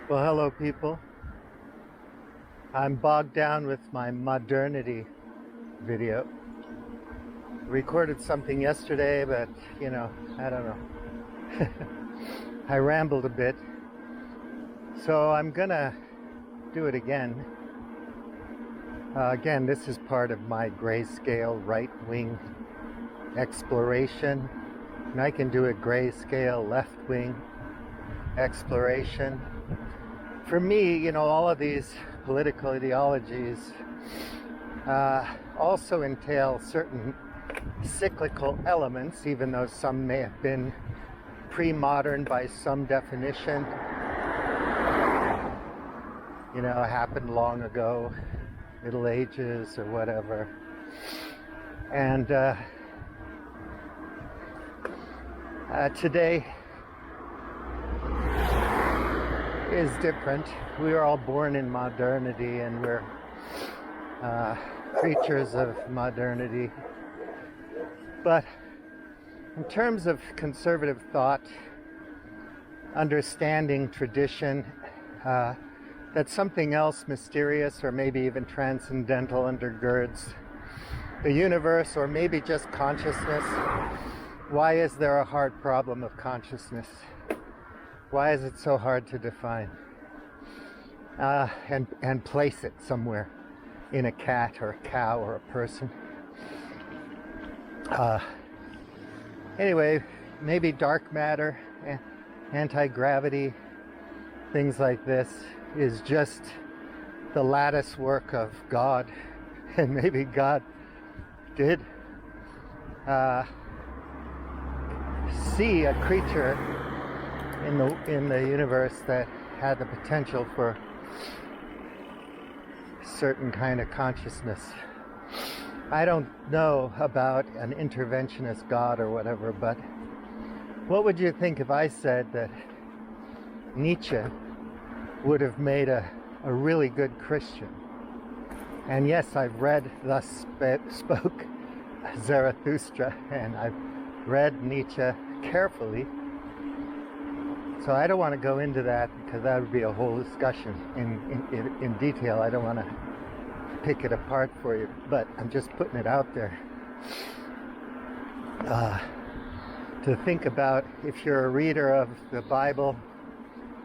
Well, hello, people. I'm bogged down with my modernity video. Recorded something yesterday, but I don't know. I rambled a bit. So I'm gonna do it again. Again, this is part of my grayscale right-wing exploration. And I can do a grayscale left-wing exploration. For me, all of these political ideologies also entail certain cyclical elements, even though some may have been pre-modern by some definition. Happened long ago, Middle Ages or whatever. And today is different. We are all born in modernity, and we're creatures of modernity. But in terms of conservative thought, understanding tradition, that something else mysterious or maybe even transcendental undergirds the universe, or maybe just consciousness. Why is there a hard problem of consciousness? Why is it so hard to define and place it somewhere in a cat or a cow or a person? Anyway, maybe dark matter, anti-gravity, things like this is just the lattice work of God, and maybe God did see a creature in the universe that had the potential for certain kind of consciousness. I don't know about an interventionist God or whatever, but what would you think if I said that Nietzsche would have made a really good Christian? And yes, I've read Thus Spoke Zarathustra, and I've read Nietzsche carefully. So I don't want to go into that because that would be a whole discussion in detail. I don't want to pick it apart for you, but I'm just putting it out there to think about. If you're a reader of the Bible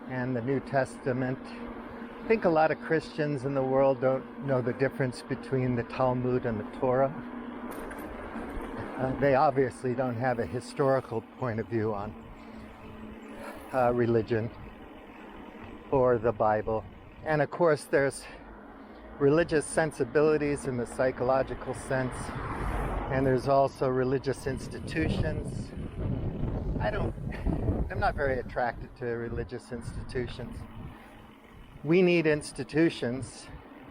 and the New Testament, I think a lot of Christians in the world don't know the difference between the Talmud and the Torah. They obviously don't have a historical point of view on religion or the Bible. And of course there's religious sensibilities in the psychological sense, and there's also religious institutions. I'm not very attracted to religious institutions. We need institutions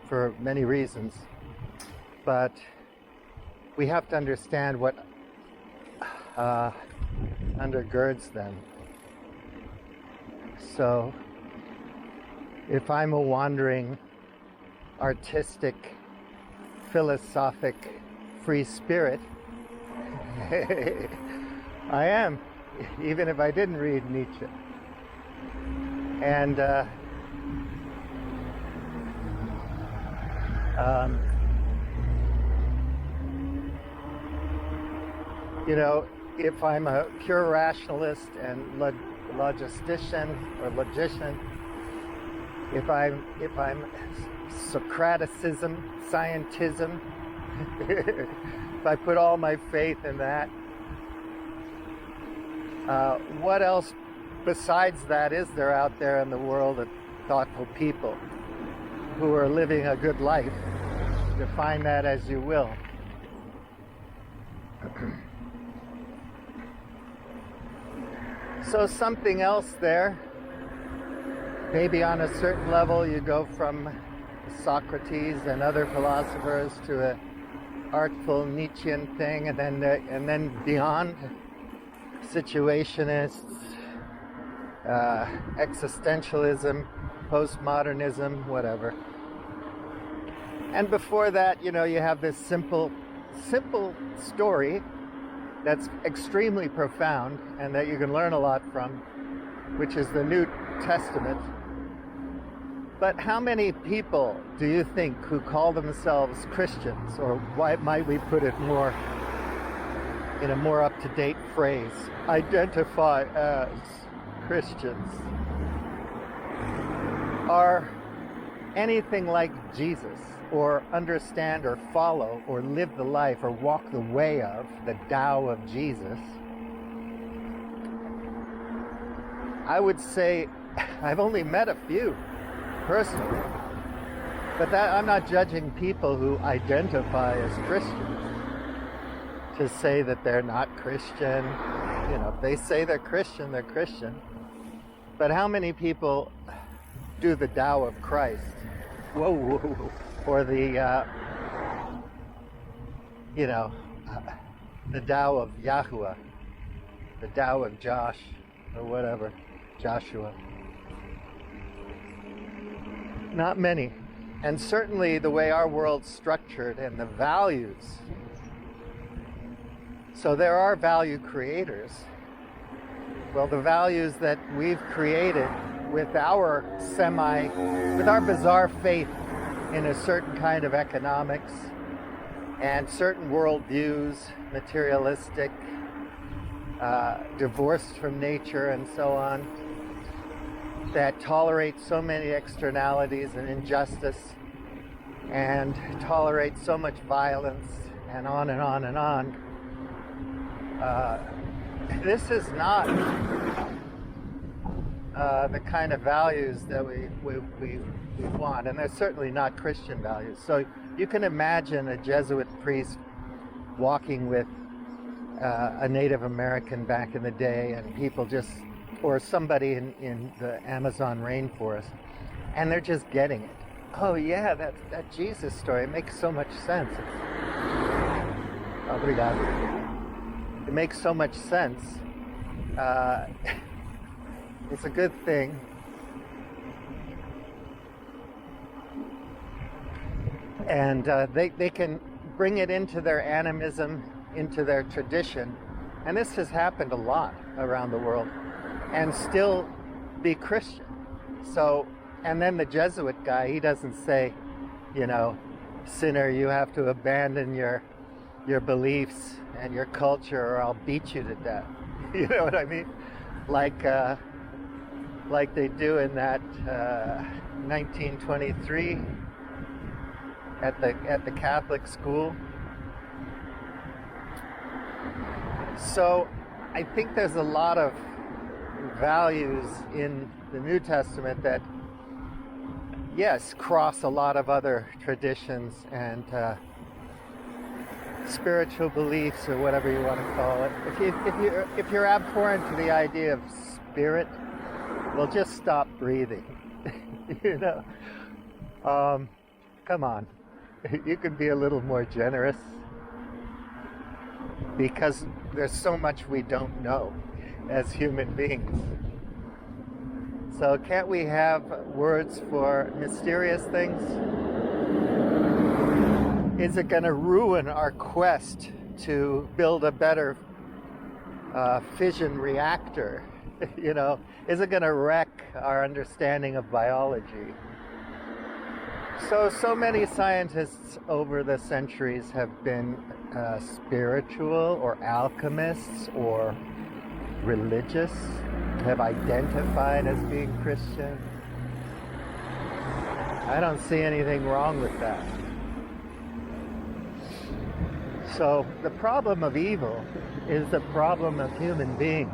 for many reasons, but we have to understand what undergirds them. So if I'm a wandering, artistic, philosophic, free spirit, I am, even if I didn't read Nietzsche. And if I'm a pure rationalist and logistician or logician, if I'm Socraticism, scientism, if I put all my faith in that, what else besides that is there out there in the world of thoughtful people who are living a good life? Define that as you will. So something else there. Maybe on a certain level you go from Socrates and other philosophers to an artful Nietzschean thing, and then beyond, situationists, existentialism, postmodernism, whatever. And before that, you have this simple story that's extremely profound and that you can learn a lot from, which is the New Testament. But how many people do you think who call themselves Christians, or why might we put it more in a more up-to-date phrase, identify as Christians, are anything like Jesus, or understand or follow or live the life or walk the way of the Tao of Jesus? I would say I've only met a few personally, but that I'm not judging people who identify as Christians to say that they're not Christian. You know, if they say they're Christian, they're Christian. But how many people do the Tao of Christ? Whoa, whoa, whoa. Or the, the Tao of Yahuwah, the Tao of Josh, or whatever, Joshua. Not many. And certainly the way our world's structured and the values. So there are value creators. Well, the values that we've created with our bizarre faith in a certain kind of economics and certain worldviews, materialistic, divorced from nature and so on, that tolerate so many externalities and injustice and tolerate so much violence and on and on and on. This is not the kind of values that we want, and they're certainly not Christian values. So you can imagine a Jesuit priest walking with a Native American back in the day, and people just, or somebody in the Amazon rainforest, and they're just getting it. Oh yeah, that Jesus story, it makes so much sense. Obrigado. It makes so much sense. It's a good thing. And they can bring it into their animism, into their tradition. And this has happened a lot around the world. And still be Christian. So, and then the Jesuit guy, he doesn't say, sinner, you have to abandon your beliefs and your culture or I'll beat you to death. You know what I mean? Like they do in that 1923 at the Catholic school. So I think there's a lot of values in the New Testament that, yes, cross a lot of other traditions and spiritual beliefs, or whatever you want to call it. If you're abhorrent to the idea of spirit, well, just stop breathing. Come on, you could be a little more generous, because there's so much we don't know as human beings. So can't we have words for mysterious things? Is it going to ruin our quest to build a better fission reactor? Is it going to wreck our understanding of biology? So many scientists over the centuries have been spiritual or alchemists or religious, have identified as being Christian. I don't see anything wrong with that. So the problem of evil is the problem of human beings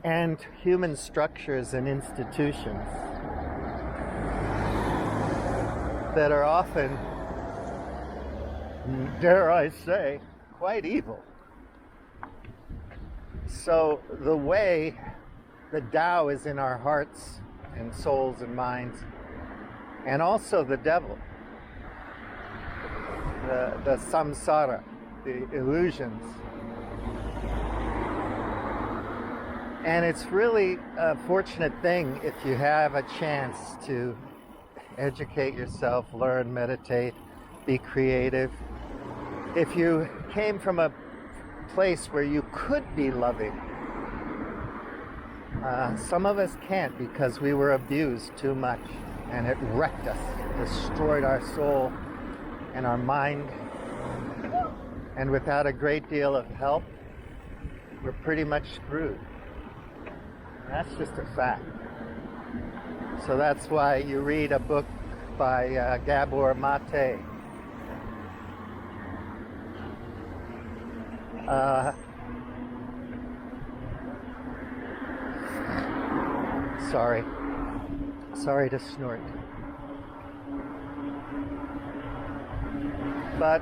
and human structures and institutions that are often, dare I say, quite evil. So the way the Tao is in our hearts and souls and minds, and also the devil, the samsara, the illusions. And it's really a fortunate thing if you have a chance to educate yourself, learn, meditate, be creative. If you came from a place where you could be loving, Some of us can't because we were abused too much and it wrecked us, destroyed our soul and our mind. And without a great deal of help, we're pretty much screwed. That's just a fact. So that's why you read a book by Gabor Mate. Sorry to snort. But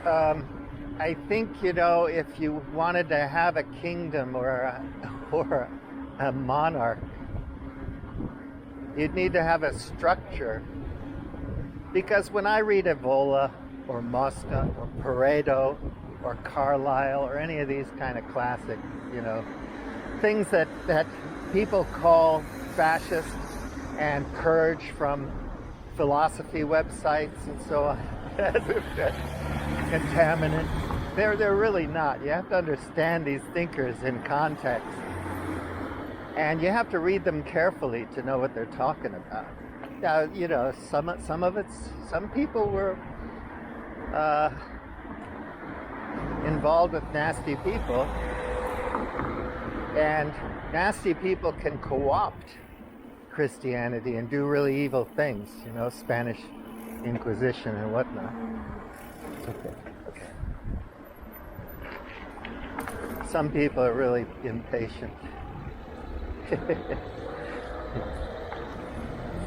I think, if you wanted to have a kingdom or a monarch, you'd need to have a structure. Because when I read Evola or Mosca or Pareto or Carlyle or any of these kind of classic, things that people call fascist and purge from philosophy websites and so on, as if they're contaminant. They're really not. You have to understand these thinkers in context. And you have to read them carefully to know what they're talking about. Now, some people were involved with nasty people, and nasty people can co-opt Christianity and do really evil things, Spanish Inquisition and whatnot. Okay. Some people are really impatient.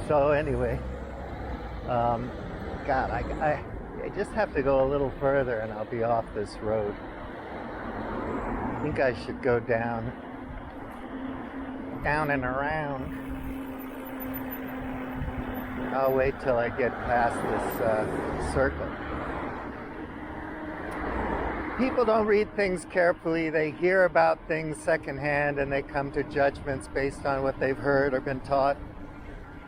So anyway, God, I just have to go a little further and I'll be off this road. I think I should go down and around. I'll wait till I get past this circle. People don't read things carefully. They hear about things secondhand and they come to judgments based on what they've heard or been taught.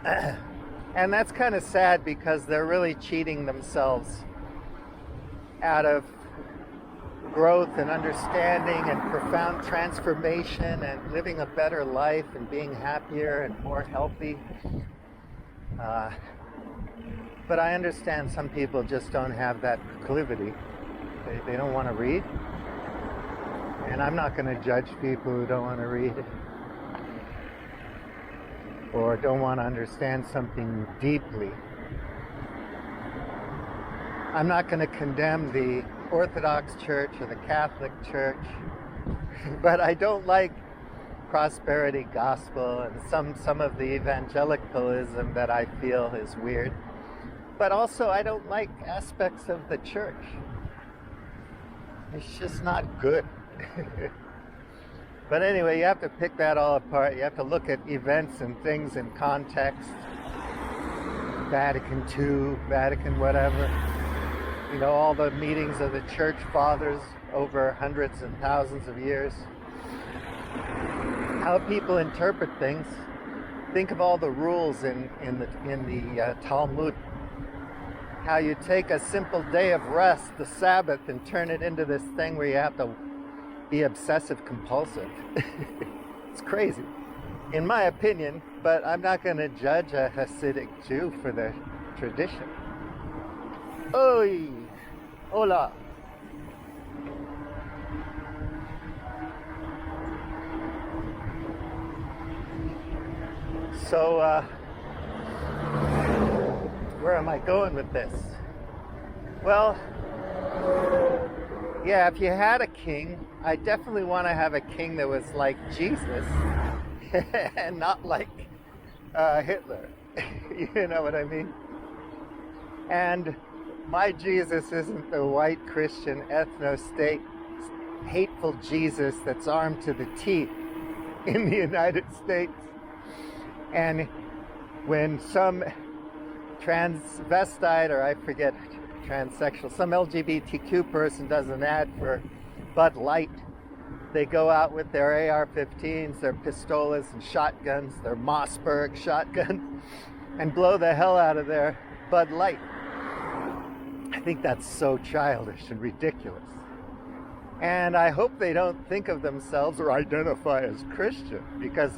And that's kind of sad because they're really cheating themselves out of growth and understanding and profound transformation and living a better life and being happier and more healthy. But I understand some people just don't have that proclivity. They don't want to read. And I'm not going to judge people who don't want to read or don't want to understand something deeply. I'm not going to condemn the Orthodox Church or the Catholic Church, but I don't like prosperity gospel and some of the evangelicalism that I feel is weird. But also I don't like aspects of the church. It's just not good. But anyway, you have to pick that all apart. You have to look at events and things in context. Vatican II, Vatican whatever. All the meetings of the church fathers over hundreds and thousands of years. How people interpret things. Think of all the rules in the Talmud. How you take a simple day of rest, the Sabbath, and turn it into this thing where you have to be obsessive compulsive. It's crazy, in my opinion, but I'm not going to judge a Hasidic Jew for their tradition. Oi! Hola! So, where am I going with this? Well, yeah, if you had a king, I definitely want to have a king that was like Jesus and not like Hitler. You know what I mean? And my Jesus isn't the white Christian ethno-state hateful Jesus that's armed to the teeth in the United States. And when some transvestite, or I forget, transsexual, some LGBTQ person does an ad for Bud Light, they go out with their AR-15s, their pistolas and shotguns, their Mossberg shotguns, and blow the hell out of their Bud Light. I think that's so childish and ridiculous. And I hope they don't think of themselves or identify as Christian, because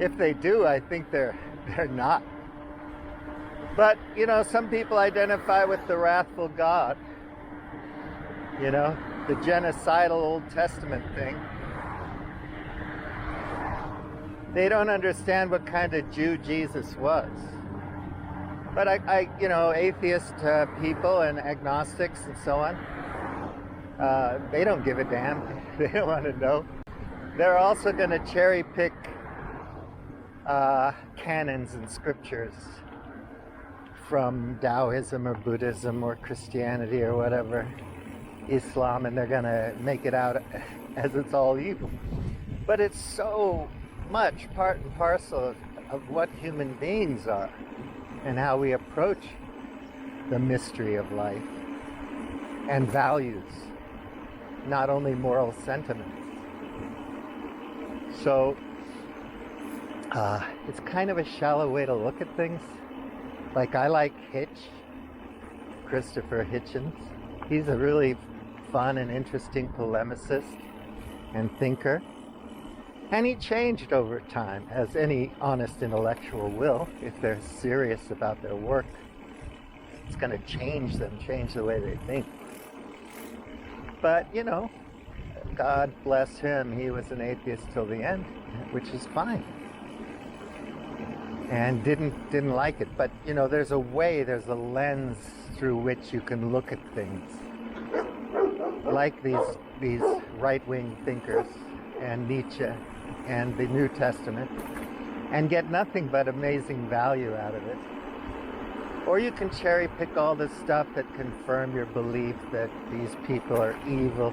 If they do, I think they're not. But, some people identify with the wrathful God. The genocidal Old Testament thing. They don't understand what kind of Jew Jesus was. But atheist people and agnostics and so on, they don't give a damn. They don't want to know. They're also going to cherry pick canons and scriptures from Taoism or Buddhism or Christianity or whatever, Islam, and they're going to make it out as it's all evil. But it's so much part and parcel of what human beings are and how we approach the mystery of life and values, not only moral sentiments. So it's kind of a shallow way to look at things. Like, I like Christopher Hitchens. He's a really fun and interesting polemicist and thinker. And he changed over time, as any honest intellectual will. If they're serious about their work, it's going to change them, change the way they think. But, God bless him, he was an atheist till the end, which is fine. And didn't like it. But, there's a way, there's a lens through which you can look at things. Like these right-wing thinkers and Nietzsche and the New Testament, and get nothing but amazing value out of it. Or you can cherry pick all the stuff that confirm your belief that these people are evil.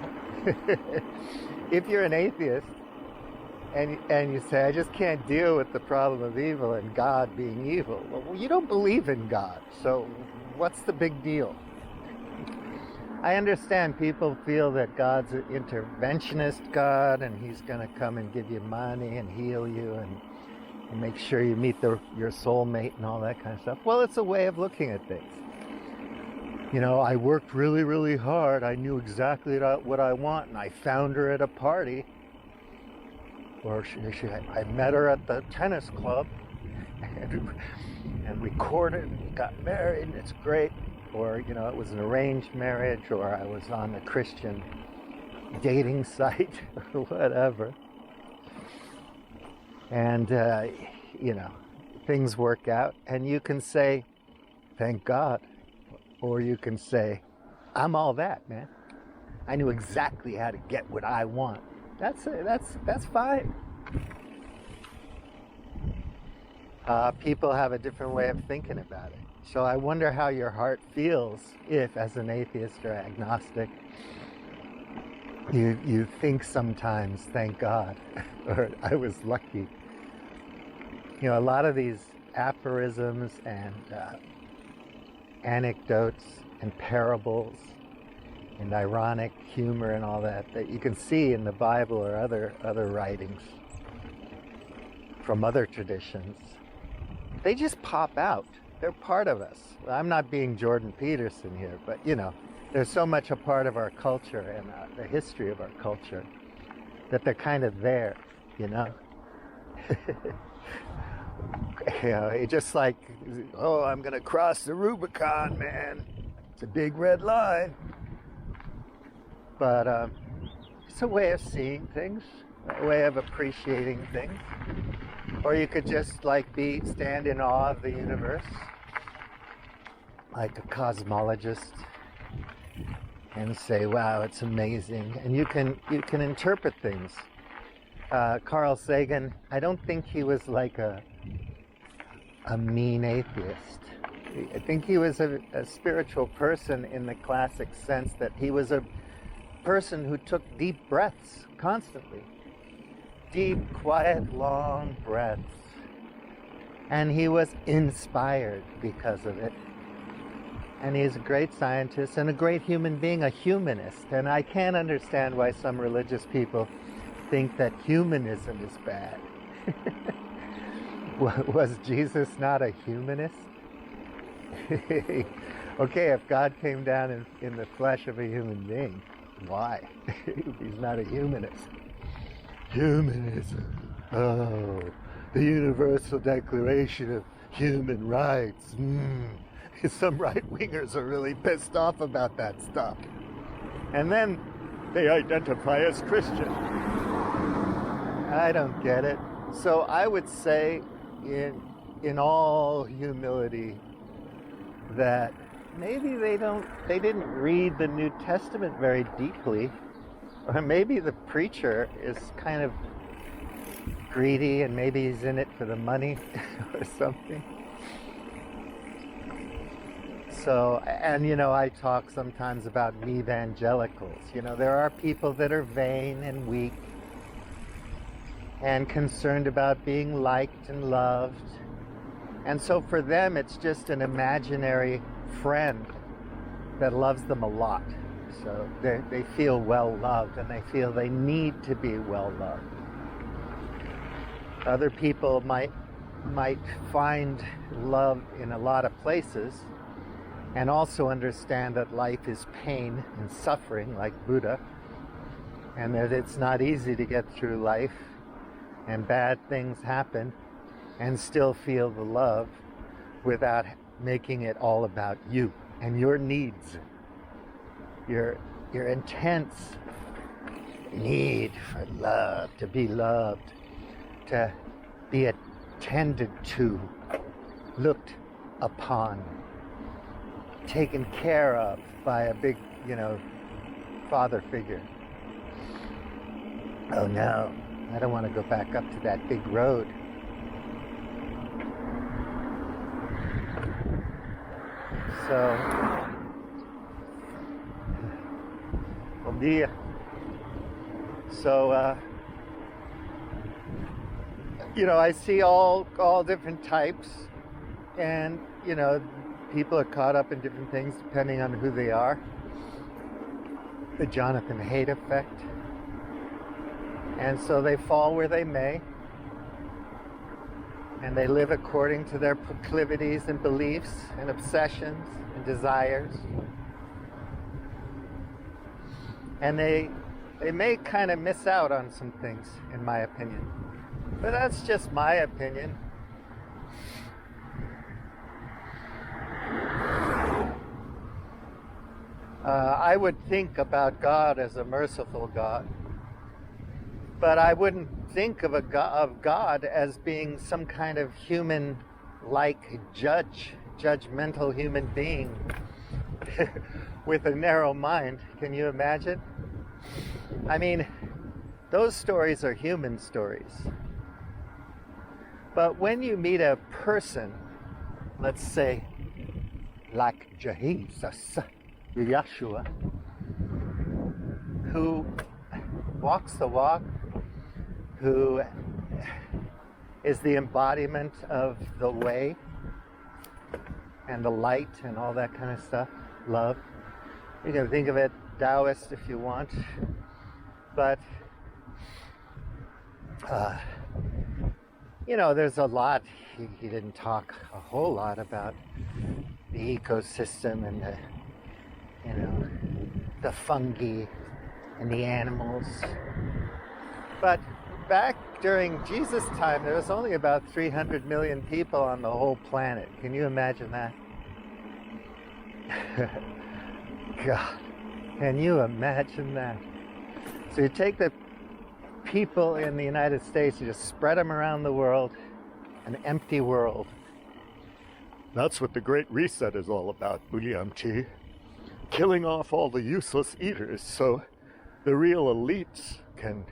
If you're an atheist and you say, I just can't deal with the problem of evil and God being evil, well, you don't believe in God, so what's the big deal? I understand people feel that God's an interventionist God and he's going to come and give you money and heal you and make sure you meet your soulmate and all that kind of stuff. Well, it's a way of looking at things. I worked really, really hard. I knew exactly what I want, and I found her at a party. Or I met her at the tennis club, and we courted, and we got married, and it's great. Or, it was an arranged marriage, or I was on a Christian dating site, or whatever. And, things work out, and you can say, thank God. Or you can say, I'm all that, man. I knew exactly how to get what I want. That's fine. People have a different way of thinking about it. So I wonder how your heart feels if, as an atheist or agnostic, you think sometimes, thank God, or I was lucky. A lot of these aphorisms and anecdotes and parables and ironic humor and all that you can see in the Bible or other writings from other traditions, they just pop out. They're part of us. I'm not being Jordan Peterson here, but there's so much a part of our culture and the history of our culture that they're kind of there, It's just like, I'm going to cross the Rubicon, man. It's a big red line. But it's a way of seeing things, a way of appreciating things. Or you could just stand in awe of the universe, like a cosmologist, and say, wow, it's amazing. And you can interpret things. Carl Sagan, I don't think he was like a mean atheist. I think he was a spiritual person in the classic sense that he was a person who took deep breaths constantly. Deep, quiet, long breaths. And he was inspired because of it. And he's a great scientist and a great human being, a humanist. And I can't understand why some religious people think that humanism is bad. Was Jesus not a humanist? Okay, if God came down in the flesh of a human being, why? He's not a humanist. Humanism. Oh, the Universal Declaration of Human Rights. Some right-wingers are really pissed off about that stuff. And then they identify as Christian. I don't get it. So I would say in all humility that maybe they didn't read the New Testament very deeply, or maybe the preacher is kind of greedy and maybe he's in it for the money or something. So, and I talk sometimes about evangelicals. There are people that are vain and weak and concerned about being liked and loved. And so for them, it's just an imaginary friend that loves them a lot. So they feel well loved and they feel they need to be well loved. Other people might find love in a lot of places and also understand that life is pain and suffering, like Buddha, and that it's not easy to get through life and bad things happen and still feel the love without making it all about you and your needs, your intense need for love, to be loved, to be attended to, looked upon, taken care of by a big, father figure. Oh no, I don't want to go back up to that big road. So, bom dia. So, I see all different types, and, people are caught up in different things depending on who they are. The Jonathan Haidt effect. And so they fall where they may, and they live according to their proclivities and beliefs and obsessions and desires. And they may kind of miss out on some things, in my opinion. But that's just my opinion. I would think about God as a merciful God, but I wouldn't think of God as being some kind of human-like judgmental human being with a narrow mind. Can you imagine? I mean, those stories are human stories. But when you meet a person, let's say, like Jesus, Yeshua, who walks the walk, who is the embodiment of the way and the light and all that kind of stuff, love. You can think of it Taoist if you want, but there's a lot. He didn't talk a whole lot about the ecosystem and the fungi and the animals. But back during Jesus' time, there was only about 300 million people on the whole planet. Can you imagine that? God, can you imagine that? So you take the people in the United States, you just spread them around the world, an empty world. That's what the Great Reset is all about, William T. Killing off all the useless eaters so the real elites can,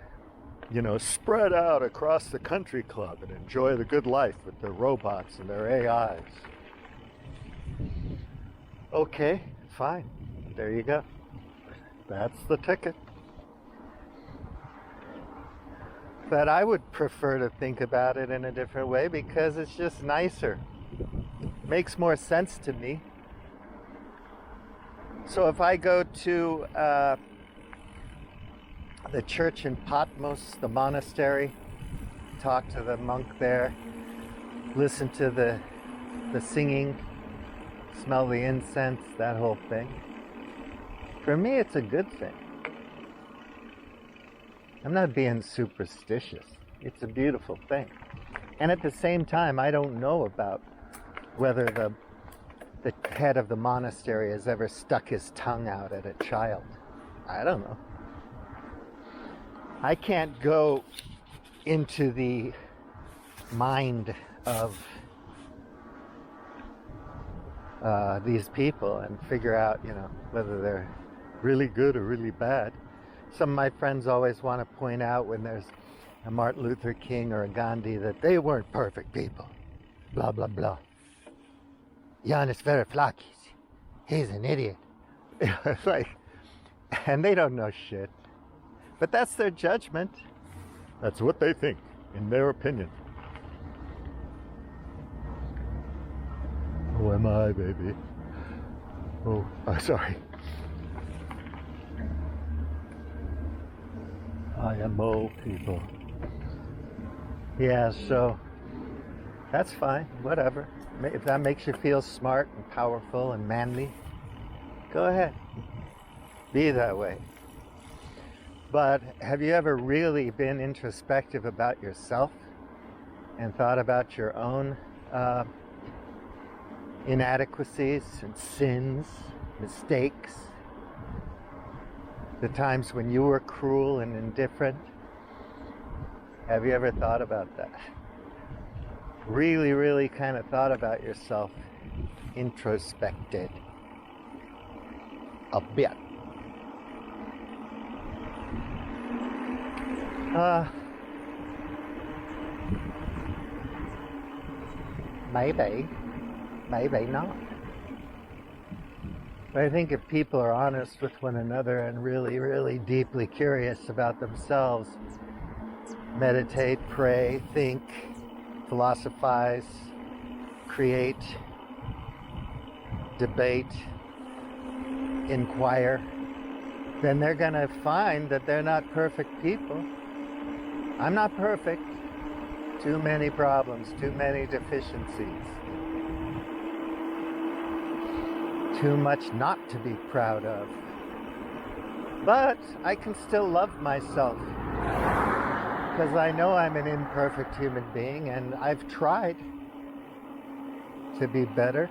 spread out across the country club and enjoy the good life with their robots and their AIs. Okay, fine. There you go. That's the ticket. But I would prefer to think about it in a different way because it's just nicer. Makes more sense to me. So if I go to the church in Patmos, the monastery, talk to the monk there, listen to the singing, smell the incense, that whole thing, for me it's a good thing. I'm not being superstitious. It's a beautiful thing. And at the same time, I don't know about whether the head of the monastery has ever stuck his tongue out at a child. I don't know. I can't go into the mind of these people and figure out, whether they're really good or really bad. Some of my friends always want to point out when there's a Martin Luther King or a Gandhi that they weren't perfect people. Blah, blah, blah. Yanis Varoufakis, he's an idiot. It's like, and they don't know shit. But that's their judgment. That's what they think, in their opinion. Who am I, baby? Oh, sorry. I am old people. Yeah, so that's fine, whatever. If that makes you feel smart and powerful and manly, go ahead. Be that way. But have you ever really been introspective about yourself and thought about your own inadequacies and sins, mistakes, the times when you were cruel and indifferent? Have you ever thought about that? Really, really kind of thought about yourself, introspected a bit. Maybe not. But I think if people are honest with one another and really, really deeply curious about themselves, meditate, pray, think, philosophize, create, debate, inquire, then they're going to find that they're not perfect people. I'm not perfect. Too many problems, too many deficiencies. Too much not to be proud of. But I can still love myself because I know I'm an imperfect human being and I've tried to be better.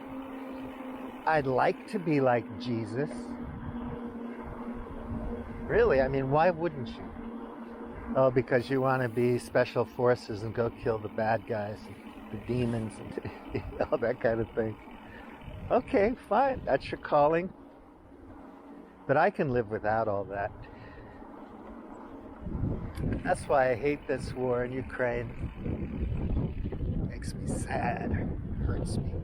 I'd like to be like Jesus. Really, I mean, why wouldn't you? Oh, because you want to be special forces and go kill the bad guys, the demons, and all that kind of thing. Okay, fine, that's your calling. But I can live without all that. That's why I hate this war in Ukraine. It makes me sad, hurts me.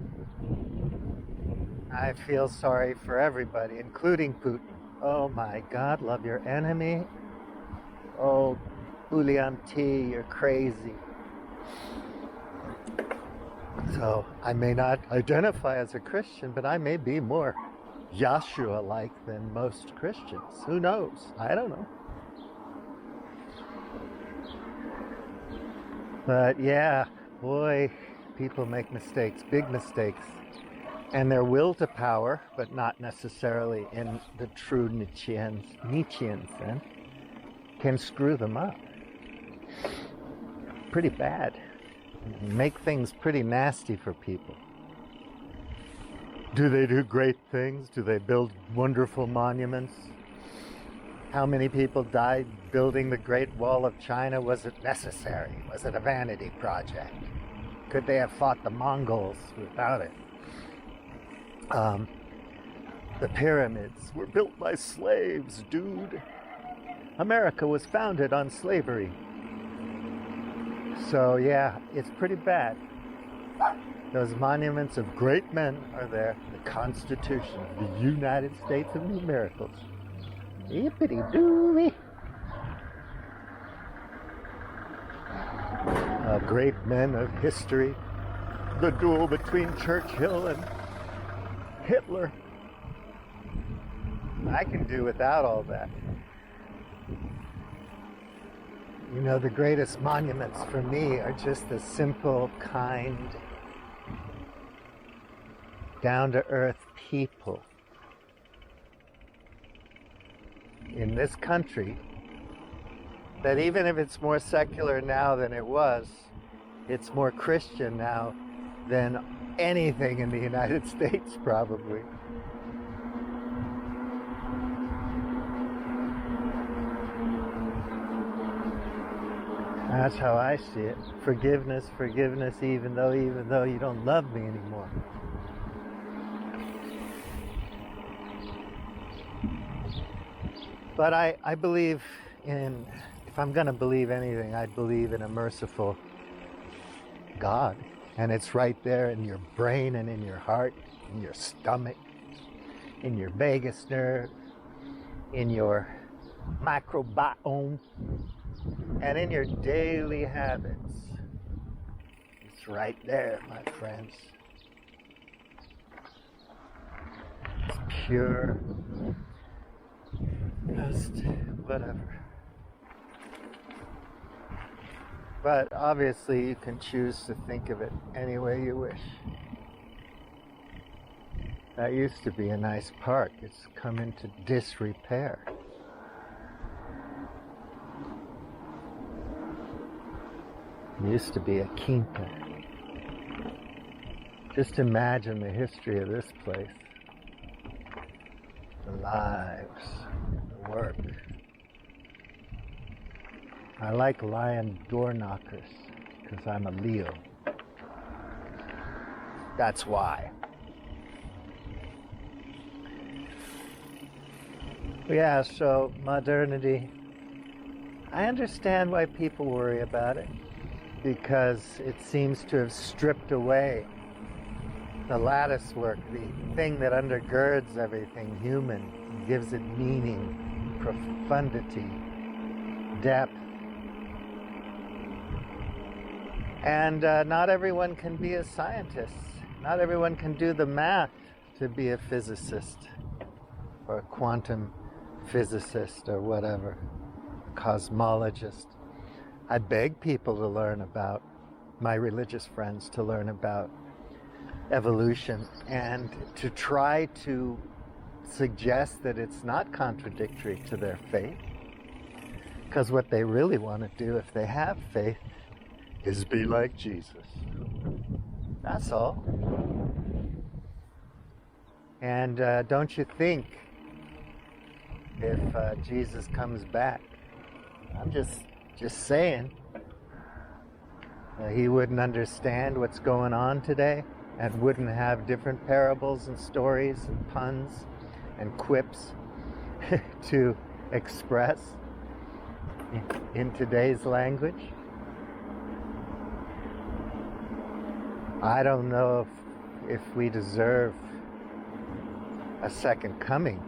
I feel sorry for everybody, including Putin. Oh my God, love your enemy. Oh, Uliam T, you're crazy. So I may not identify as a Christian, but I may be more Yahshua-like than most Christians. Who knows? I don't know. But yeah, boy, people make mistakes, big mistakes. And their will to power, but not necessarily in the true Nietzschean sense, can screw them up. Pretty bad. Make things pretty nasty for people. Do they do great things? Do they build wonderful monuments? How many people died building the Great Wall of China? Was it necessary? Was it a vanity project? Could they have fought the Mongols without it? The pyramids were built by slaves, dude. America was founded on slavery. So yeah, it's pretty bad. Those monuments of great men are there. The Constitution of the United States of the Miracles. Yippity-doo-wee. Great men of history. The duel between Churchill and Hitler. I can do without all that. You know, the greatest monuments for me are just the simple, kind, down-to-earth people in this country that even if it's more secular now than it was, It's more Christian now than anything in the United States, probably. That's how I see it. Forgiveness, forgiveness, even though you don't love me anymore. But I believe in, if I'm going to believe anything, I believe in a merciful God. And it's right there in your brain and in your heart, in your stomach, in your vagus nerve, in your microbiome, and in your daily habits. It's right there, my friends. It's pure, just whatever. But obviously you can choose to think of it any way you wish. That used to be a nice park. It's come into disrepair. It used to be a quinta. Just imagine the history of this place. The lives, the work. I like lion door knockers because I'm a Leo. That's why. Yeah, so modernity. I understand why people worry about it, because it seems to have stripped away the lattice work, the thing that undergirds everything human, gives it meaning, profundity, depth. And not everyone can be a scientist. Not everyone can do the math to be a physicist or a quantum physicist or whatever, cosmologist. I beg people to learn about, my religious friends to learn about evolution and to try to suggest that it's not contradictory to their faith. Because what they really want to do if they have faith is be like Jesus. That's all. And don't you think if Jesus comes back, I'm just saying, he wouldn't understand what's going on today and wouldn't have different parables and stories and puns and quips to express in today's language? I don't know if we deserve a second coming,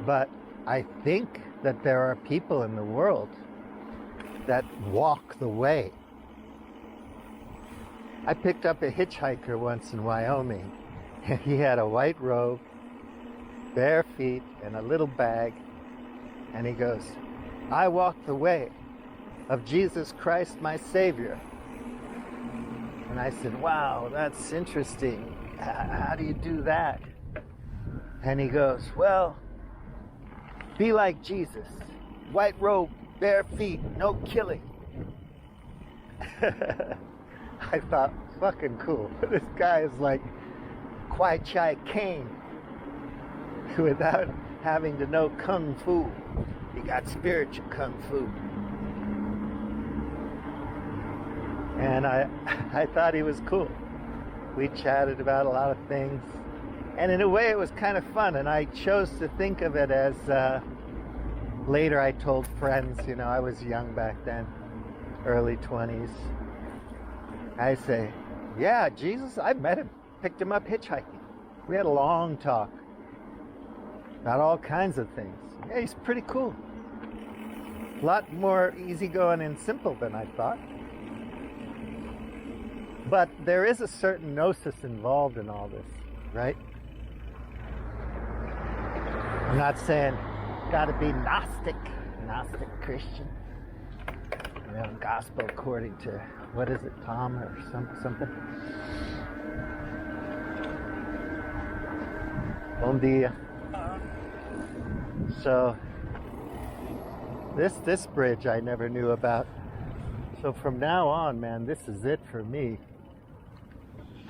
but I think that there are people in the world that walk the way. I picked up a hitchhiker once in Wyoming, and he had a white robe, bare feet, and a little bag, and he goes, "I walk the way of Jesus Christ, my Savior." And I said, "Wow, that's interesting. How do you do that?" And he goes, "Well, be like Jesus. White robe, bare feet, no killing." I thought, fucking cool. This guy is like Kwai Chai Kane without having to know Kung Fu. He got spiritual Kung Fu. And I thought he was cool. We chatted about a lot of things. And in a way it was kind of fun. And I chose to think of it as, later I told friends, I was young back then, early 20s. I say, "Yeah, Jesus, I met him, picked him up hitchhiking. We had a long talk about all kinds of things. Yeah, he's pretty cool. A lot more easygoing and simple than I thought." But there is a certain gnosis involved in all this, right? I'm not saying gotta be Gnostic Christian. Gospel according to, what is it, Tom or something? Bom dia. So, this bridge I never knew about. So from now on, man, this is it for me.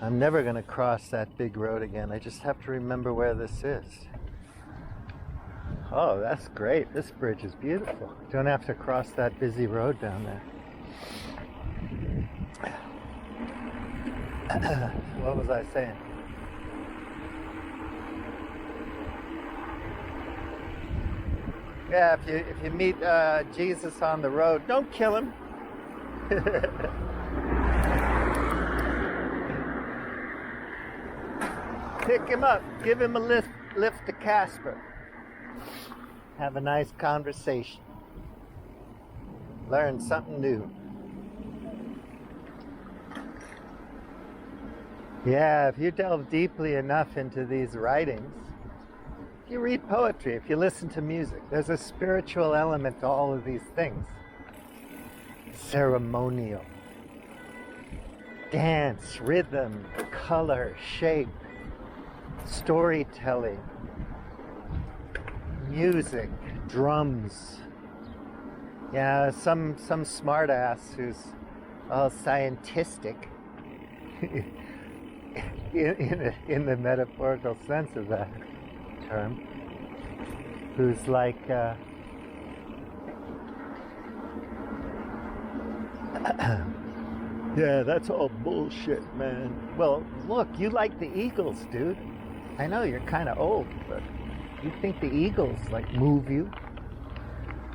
I'm never going to cross that big road again. I just have to remember where this is. Oh, that's great. This bridge is beautiful. Don't have to cross that busy road down there. What was I saying? Yeah, if you meet Jesus on the road, don't kill him. Pick him up. Give him a lift to Casper. Have a nice conversation. Learn something new. Yeah, if you delve deeply enough into these writings, if you read poetry, if you listen to music, there's a spiritual element to all of these things. Ceremonial. Dance, rhythm, color, shape, storytelling, music, drums. Yeah, some smartass who's all scientific in the metaphorical sense of that term, who's like yeah, that's all bullshit, man. Well, look, you like the Eagles, dude. I know you're kind of old, but you think the Eagles like move you?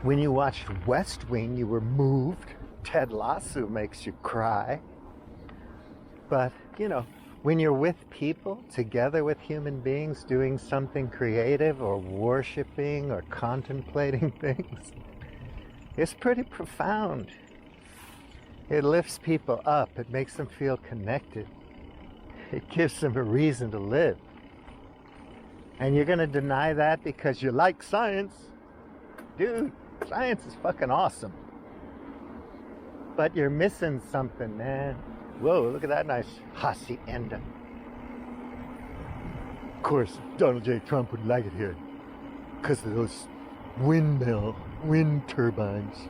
When you watched West Wing, you were moved. Ted Lasso makes you cry. But, you know, when you're with people, together with human beings, doing something creative or worshiping or contemplating things, it's pretty profound. It lifts people up. It makes them feel connected. It gives them a reason to live. And you're going to deny that because you like science? Dude, science is fucking awesome. But you're missing something, man. Whoa, look at that nice hacienda. Of course, Donald J. Trump would like it here because of those wind turbines.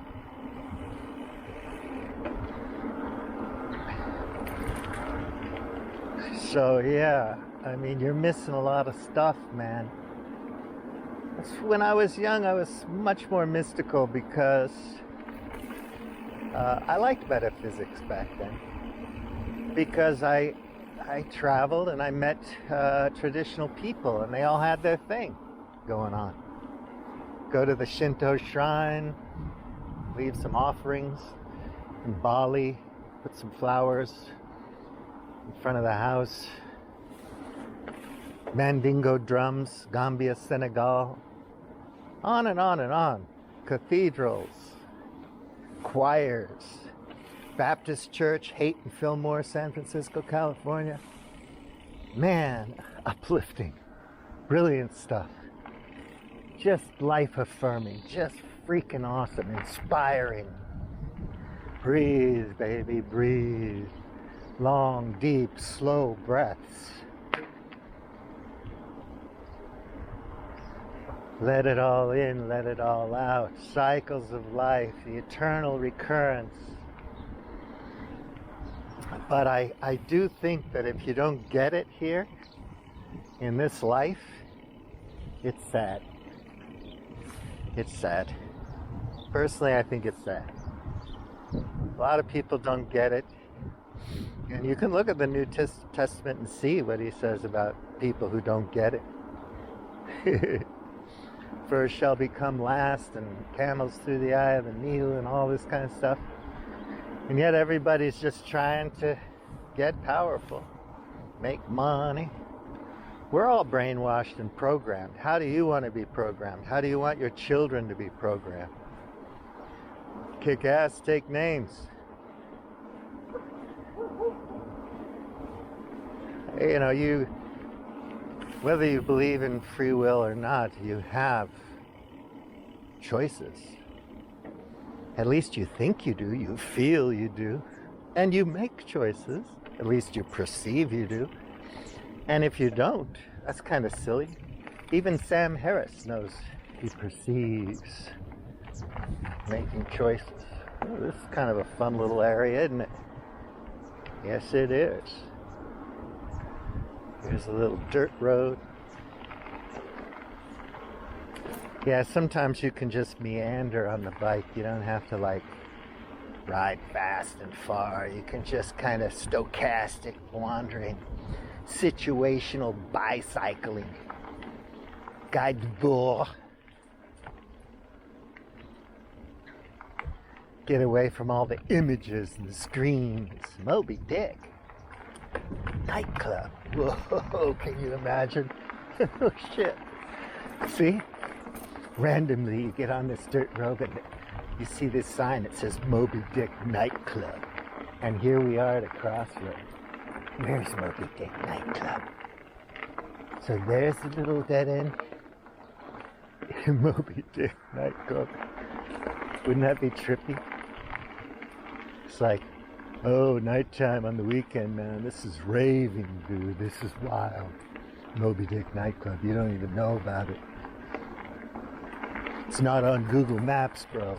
So yeah, I mean, you're missing a lot of stuff, man. When I was young, I was much more mystical because I liked metaphysics back then. Because I traveled and I met traditional people, and they all had their thing going on. Go to the Shinto shrine, leave some offerings in Bali, put some flowers in front of the house. Mandingo drums, Gambia, Senegal. On and on and on. Cathedrals, choirs, Baptist Church, Haight and Fillmore, San Francisco, California. Man, uplifting, brilliant stuff. Just life affirming, just freaking awesome, inspiring. Breathe, baby, breathe. Long, deep, slow breaths. Let it all in, let it all out. Cycles of life, the eternal recurrence. But I do think that if you don't get it here, in this life, it's sad. It's sad. Personally, I think it's sad. A lot of people don't get it. And you can look at the New Testament and see what he says about people who don't get it. First shall become last, and camels through the eye of the needle, and all this kind of stuff. And yet everybody's just trying to get powerful, make money. We're all brainwashed and programmed. How do you want to be programmed? How do you want your children to be programmed? Kick ass, take names. You know, whether you believe in free will or not, you have choices. At least you think you do, you feel you do, and you make choices. At least you perceive you do. And if you don't, that's kind of silly. Even Sam Harris knows he perceives making choices. Oh, this is kind of a fun little area, isn't it? Yes, it is. Here's a little dirt road. Yeah, sometimes you can just meander on the bike. You don't have to like ride fast and far. You can just kind of stochastic wandering, situational bicycling. Guide de bord. Get away from all the images and the screens. Moby Dick. Nightclub. Whoa, can you imagine? Oh shit. See? Randomly you get on this dirt road and you see this sign that says Moby Dick Nightclub. And here we are at a crossroad. Where's Moby Dick Nightclub? So there's the little dead end. Moby Dick Nightclub. Wouldn't that be trippy? It's like, oh, nighttime on the weekend, man. This is raving, dude. This is wild. Moby Dick Nightclub. You don't even know about it. It's not on Google Maps, bro.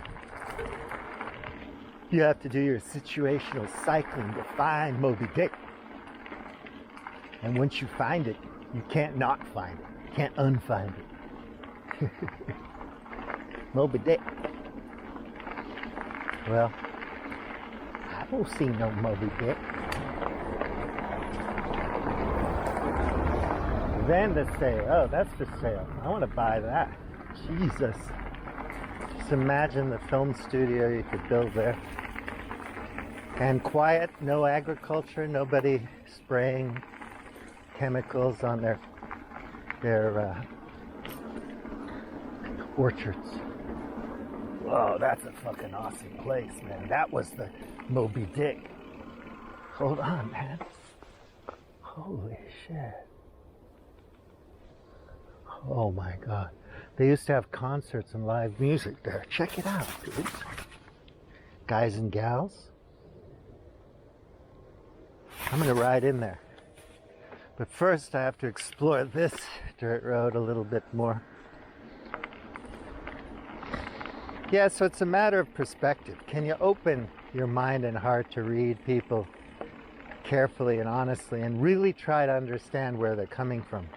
You have to do your situational cycling to find Moby Dick. And once you find it, you can't not find it. You can't unfind it. Moby Dick. Well, I don't see no Moby Dick. Then the sale. Oh, that's for sale. I want to buy that. Jesus. Just imagine the film studio you could build there. And quiet, no agriculture, nobody spraying chemicals on their orchards. Whoa, that's a fucking awesome place, man. That was the Moby Dick. Hold on, man. Holy shit. Oh my God. They used to have concerts and live music there. Check it out, dude. Guys and gals. I'm gonna ride in there. But first I have to explore this dirt road a little bit more. Yeah, so it's a matter of perspective. Can you open your mind and heart to read people carefully and honestly and really try to understand where they're coming from?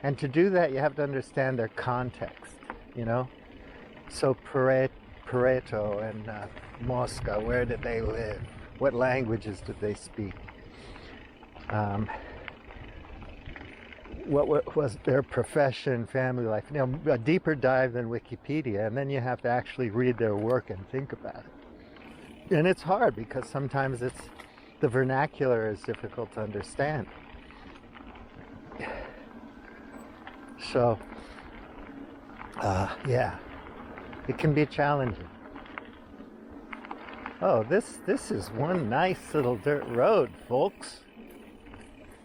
And to do that, you have to understand their context, you know? So Pareto and Mosca, where did they live? What languages did they speak? What was their profession, family life? You know, a deeper dive than Wikipedia, and then you have to actually read their work and think about it. And it's hard because sometimes the vernacular is difficult to understand. So, yeah, it can be challenging. Oh, this is one nice little dirt road, folks.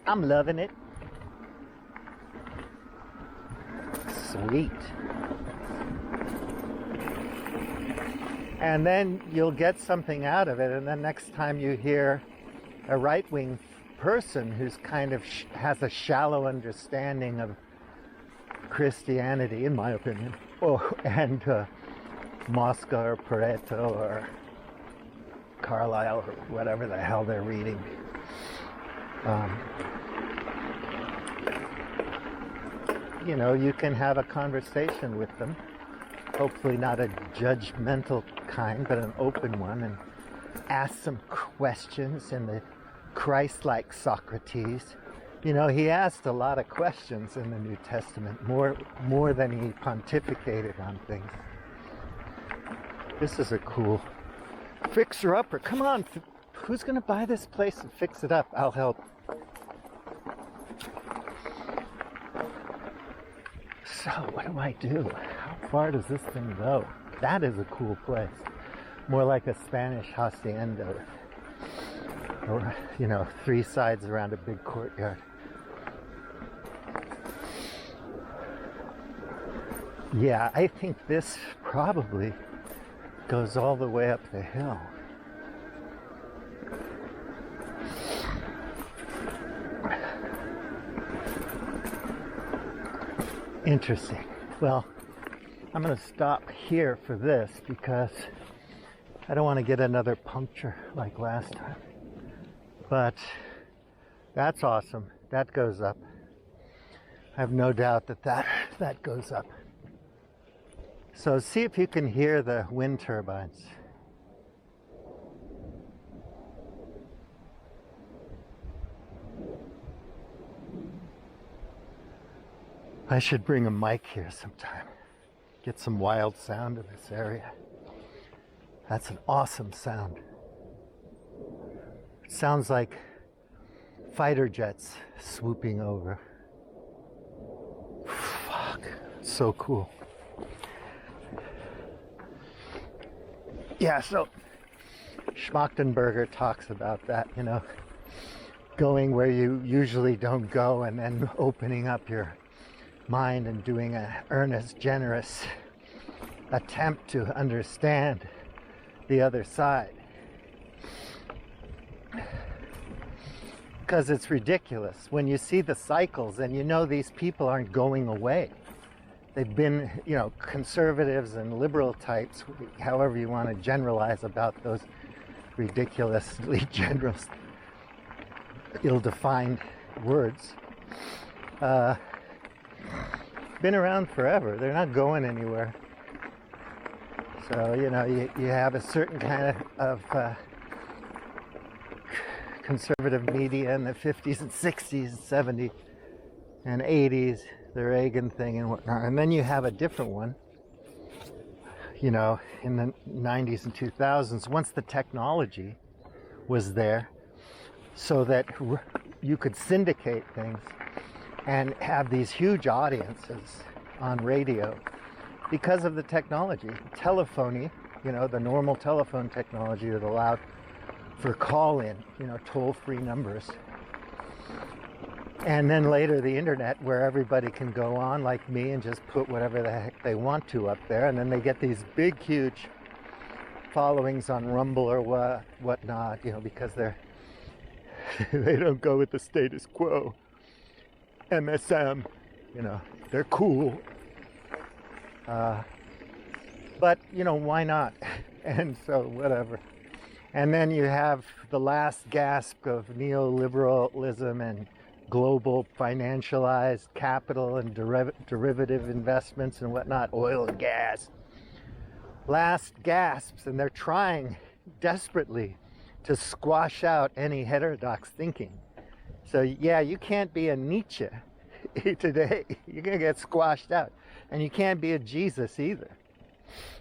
I'm loving it. Sweet. And then you'll get something out of it, and then next time you hear a right-wing person who's kind of has a shallow understanding of Christianity, in my opinion, and Mosca or Pareto or Carlyle or whatever the hell they're reading. You know, you can have a conversation with them, hopefully not a judgmental kind, but an open one, and ask some questions in the Christ-like Socrates. You know, he asked a lot of questions in the New Testament, more than he pontificated on things. This is a cool fixer-upper. Come on, who's going to buy this place and fix it up? I'll help. So, what do I do? How far does this thing go? That is a cool place. More like a Spanish hacienda. Or, you know, 3 sides around a big courtyard. Yeah, I think this probably goes all the way up the hill. Interesting. Well, I'm going to stop here for this because I don't want to get another puncture like last time. But that's awesome. That goes up. I have no doubt that goes up. So see if you can hear the wind turbines. I should bring a mic here sometime. Get some wild sound in this area. That's an awesome sound. It sounds like fighter jets swooping over. Fuck, so cool. Yeah, so Schmachtenberger talks about that, you know, going where you usually don't go and then opening up your mind and doing an earnest, generous attempt to understand the other side. Because it's ridiculous when you see the cycles and you know these people aren't going away. They've been, you know, conservatives and liberal types, however you want to generalize about those ridiculously generous, ill-defined words. Been around forever. They're not going anywhere. So, you know, you have a certain kind of conservative media in the 50s and 60s and 70s and 80s, the Reagan thing and whatnot. And then you have a different one, you know, in the 90s and 2000s, once the technology was there so that you could syndicate things and have these huge audiences on radio because of the technology. Telephony, you know, the normal telephone technology that allowed for call-in, you know, toll-free numbers. And then later the internet, where everybody can go on like me and just put whatever the heck they want to up there, and then they get these big, huge followings on Rumble or whatnot, you know, because they don't go with the status quo. MSM, you know, they're cool. But, you know, why not? And so, whatever. And then you have the last gasp of neoliberalism and global financialized capital and derivative investments and whatnot, oil and gas. Last gasps, and they're trying desperately to squash out any heterodox thinking. So yeah, you can't be a Nietzsche today. You're going to get squashed out. And you can't be a Jesus either.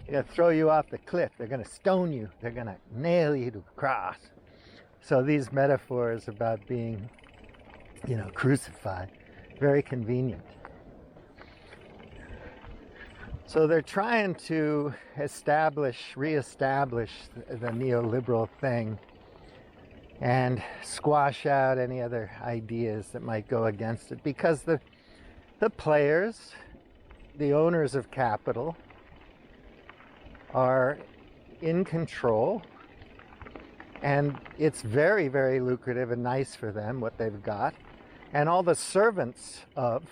They're going to throw you off the cliff. They're going to stone you. They're going to nail you to a cross. So these metaphors about being, you know, crucified, very convenient. So they're trying to reestablish the neoliberal thing and squash out any other ideas that might go against it, because the players, the owners of capital, are in control, and it's very, very lucrative and nice for them what they've got. And all the servants of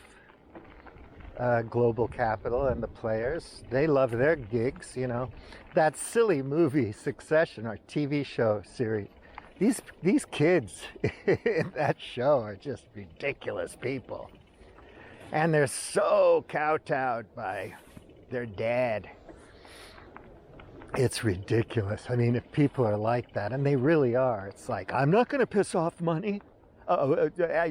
global capital and the players, they love their gigs, you know. That silly movie Succession, or TV show series, these kids in that show are just ridiculous people. And they're so kowtowed by their dad. It's ridiculous. I mean, if people are like that, and they really are, it's like, I'm not going to piss off money. I'm not going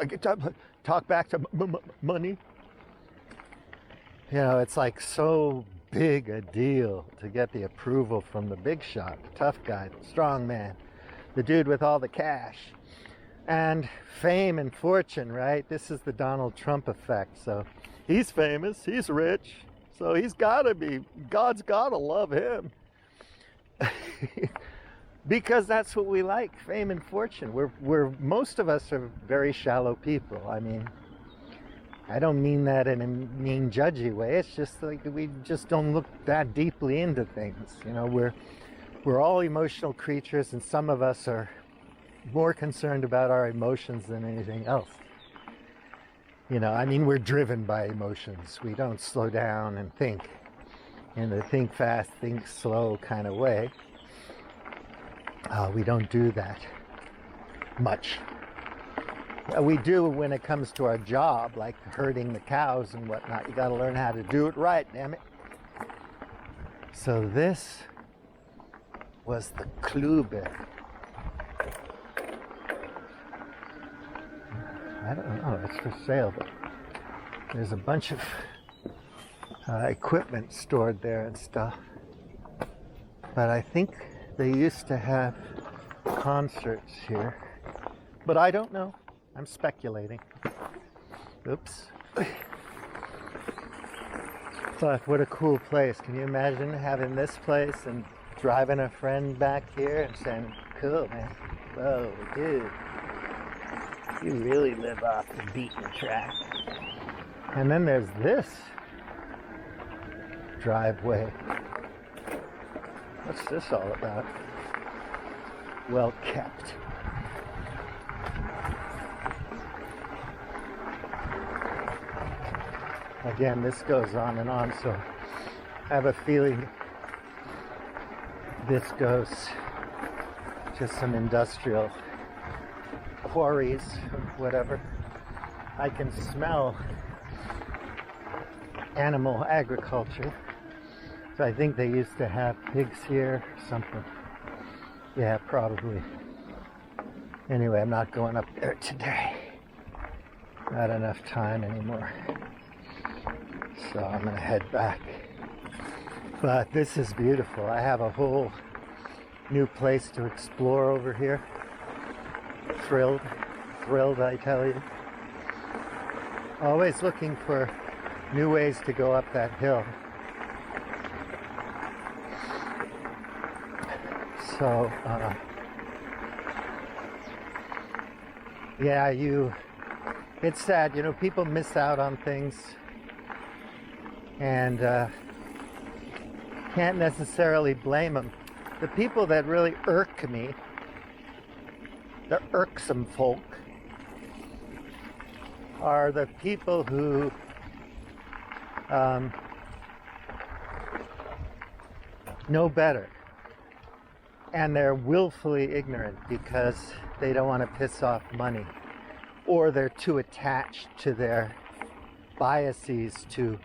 to talk back to money. You know, it's like so big a deal to get the approval from the big shot, the tough guy, the strong man, the dude with all the cash. And fame and fortune, right? This is the Donald Trump effect. So he's famous, he's rich, so he's got to be, God's got to love him. Because that's what we like, fame and fortune. We're most of us are very shallow people. I mean, I don't mean that in a mean, judgy way. It's just like we just don't look that deeply into things. You know, we're all emotional creatures, and some of us are more concerned about our emotions than anything else. You know, I mean, we're driven by emotions. We don't slow down and think. in the think fast, think slow kind of way. We don't do that much. We do when it comes to our job, like herding the cows and whatnot. You got to learn how to do it right, damn it. So this was the Klube. I don't know, it's for sale, but there's a bunch of equipment stored there and stuff. But I think they used to have concerts here. But I don't know. I'm speculating. Oops. Thought, what a cool place. Can you imagine having this place and driving a friend back here and saying, cool, man. Whoa, dude. You really live off the beaten track. And then there's this driveway. What's this all about? Well kept. Again, this goes on and on, so I have a feeling this goes to some industrial quarries or whatever. I can smell animal agriculture. So I think they used to have pigs here or something. Yeah, probably. Anyway, I'm not going up there today. Not enough time anymore. So I'm going to head back. But this is beautiful. I have a whole new place to explore over here. Thrilled, I tell you. Always looking for new ways to go up that hill. So, yeah, it's sad, you know, people miss out on things and can't necessarily blame them. The people that really irk me, the irksome folk, are the people who know better, and they're willfully ignorant because they don't want to piss off money, or they're too attached to their biases to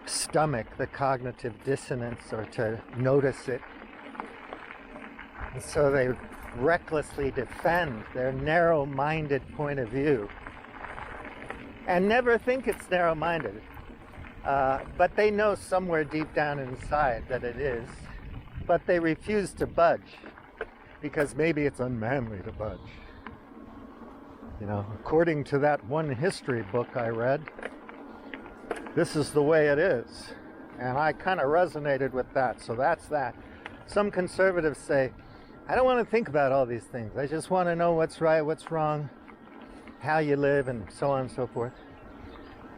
stomach the cognitive dissonance or to notice it. And so they recklessly defend their narrow-minded point of view and never think it's narrow-minded. But they know somewhere deep down inside that it is, but they refuse to budge because maybe it's unmanly to budge. You know, according to that one history book I read, this is the way it is. And I kind of resonated with that, so that's that. Some conservatives say, I don't want to think about all these things. I just want to know what's right, what's wrong, how you live, and so on and so forth.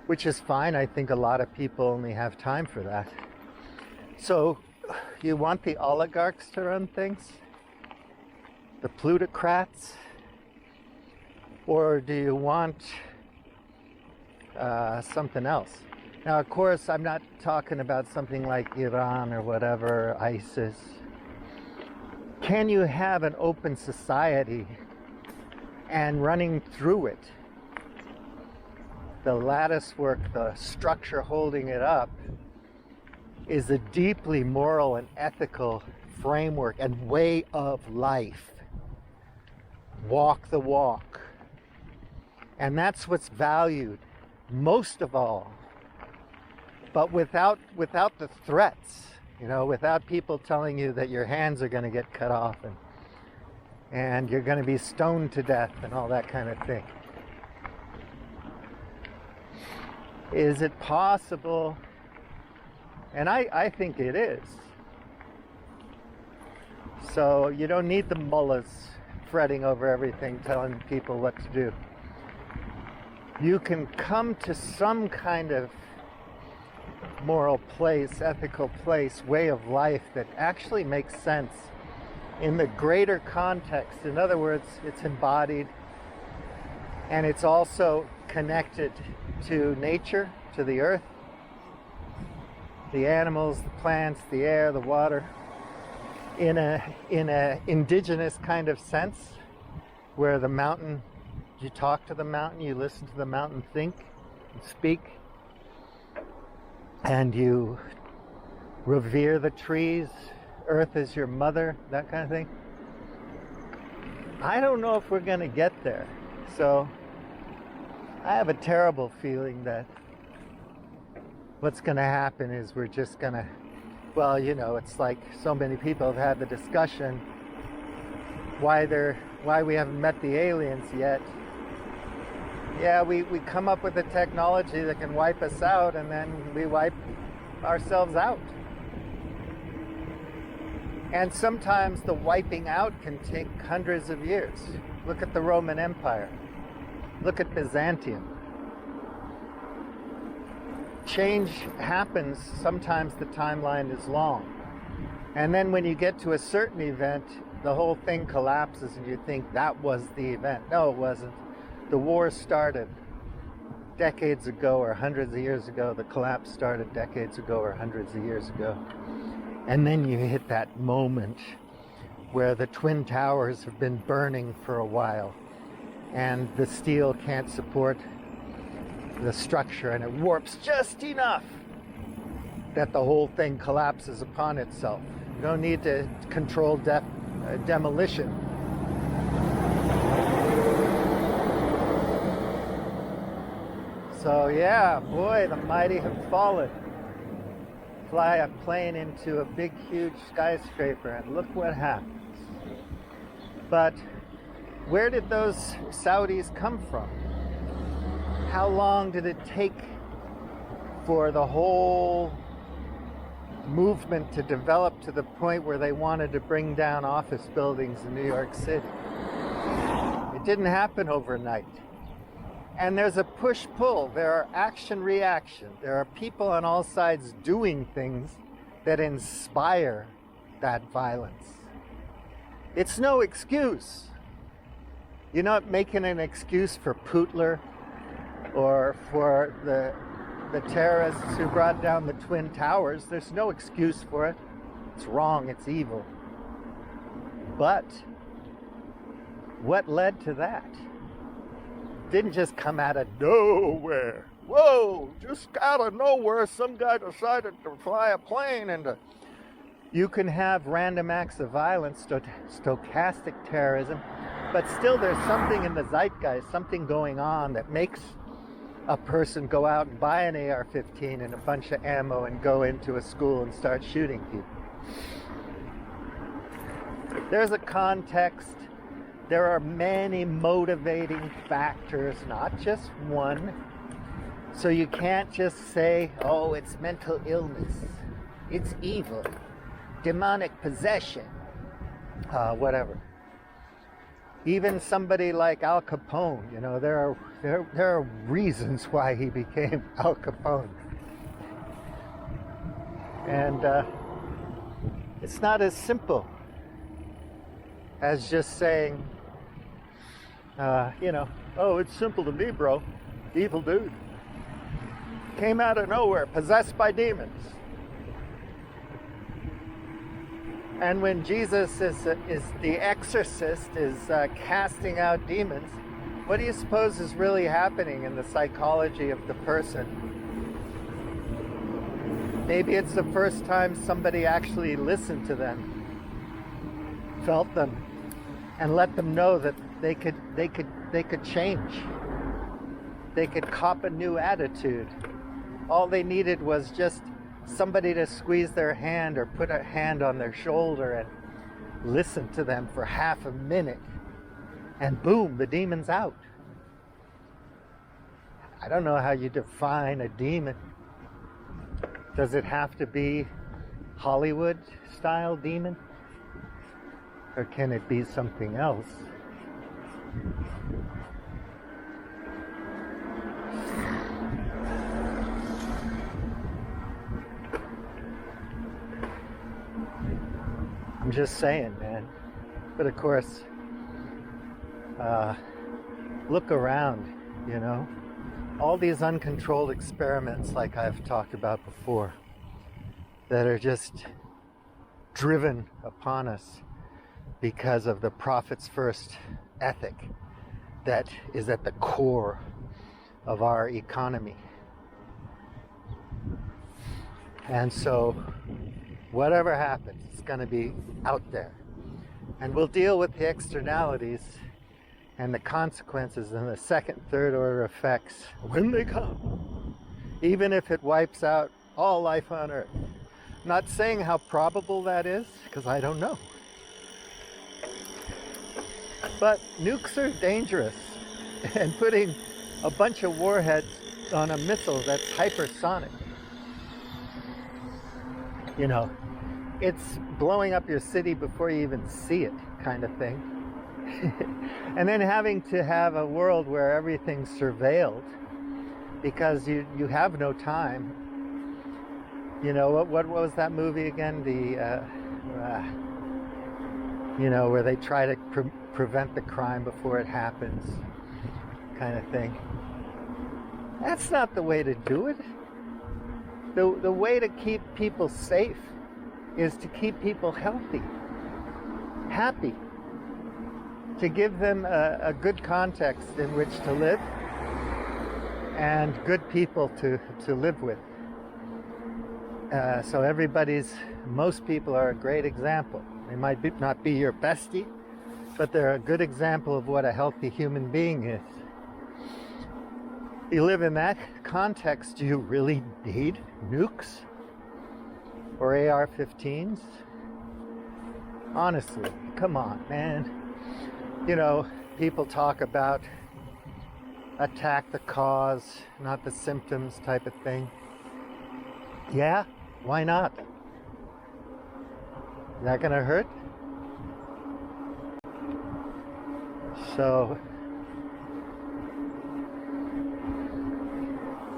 Which is fine. I think a lot of people only have time for that. So, you want the oligarchs to run things? The plutocrats? Or do you want something else? Now, of course, I'm not talking about something like Iran or whatever, ISIS. Can you have an open society and running through it, the lattice work, the structure holding it up, is a deeply moral and ethical framework and way of life. Walk the walk. And that's what's valued most of all. But without the threats, you know, without people telling you that your hands are going to get cut off and you're going to be stoned to death and all that kind of thing. Is it possible? And I think it is. So you don't need the mullahs fretting over everything, telling people what to do. You can come to some kind of moral place, ethical place, way of life that actually makes sense in the greater context. In other words, it's embodied and it's also connected to nature, to the earth. the animals, the plants, the air, the water, in a indigenous kind of sense, where the mountain, you talk to the mountain, you listen to the mountain think and speak, and you revere the trees, earth is your mother, that kind of thing. I don't know if we're going to get there. So I have a terrible feeling that what's going to happen is we're just going to, well, you know, it's like so many people have had the discussion why we haven't met the aliens yet. Yeah, we come up with a technology that can wipe us out, and then we wipe ourselves out. And sometimes the wiping out can take hundreds of years. Look at the Roman Empire. Look at Byzantium. Change happens, sometimes the timeline is long. And then when you get to a certain event, the whole thing collapses and you think that was the event. No, it wasn't. The war started decades ago or hundreds of years ago. The collapse started decades ago or hundreds of years ago. And then you hit that moment where the Twin Towers have been burning for a while and the steel can't support the structure and it warps just enough that the whole thing collapses upon itself. You don't need to control demolition. So yeah, boy, the mighty have fallen. Fly a plane into a big, huge skyscraper, and look what happens. But where did those Saudis come from? How long did it take for the whole movement to develop to the point where they wanted to bring down office buildings in New York City? It didn't happen overnight. And there's a push-pull. There are action-reaction. There are people on all sides doing things that inspire that violence. It's no excuse. You're not making an excuse for Putler or for the terrorists who brought down the Twin Towers. There's no excuse for it. It's wrong. It's evil. But what led to that? Didn't just come out of nowhere. Whoa, just out of nowhere, some guy decided to fly a plane into... You can have random acts of violence, stochastic terrorism, but still there's something in the zeitgeist, something going on that makes a person go out and buy an AR-15 and a bunch of ammo and go into a school and start shooting people. There's a context. There are many motivating factors, not just one. So you can't just say, oh, it's mental illness, it's evil, demonic possession, whatever. Even somebody like Al Capone, you know, there are reasons why he became Al Capone. And it's not as simple as just saying, you know, oh, it's simple to me, bro. Evil dude. Came out of nowhere, possessed by demons. And when Jesus is the exorcist, is casting out demons, what do you suppose is really happening in the psychology of the person? Maybe it's the first time somebody actually listened to them, felt them, and let them know that they could change. They could cop a new attitude. All they needed was just somebody to squeeze their hand or put a hand on their shoulder and listen to them for half a minute. And boom, the demon's out. I don't know how you define a demon. Does it have to be Hollywood-style demon? Or can it be something else? I'm just saying, man. But of course, look around, you know. All these uncontrolled experiments like I've talked about before. that are just driven upon us because of the profits first ethic that is at the core of our economy. And so whatever happens, it's going to be out there. And we'll deal with the externalities and the consequences and the second, third order effects when they come, even if it wipes out all life on Earth. Not saying how probable that is, because I don't know. But nukes are dangerous, and putting a bunch of warheads on a missile that's hypersonic, you know, it's blowing up your city before you even see it, kind of thing. And then having to have a world where everything's surveilled because you have no time. You know, what was that movie again? You know, where they try to prevent the crime before it happens, kind of thing. That's not the way to do it. The way to keep people safe is to keep people healthy, happy, to give them a good context in which to live and good people to live with. So most people are a great example. They might not be your bestie, but they're a good example of what a healthy human being is. You live in that context, do you really need nukes or AR-15s? Honestly, come on, man. You know, people talk about attack the cause, not the symptoms type of thing. Yeah, why not? Is that gonna hurt? So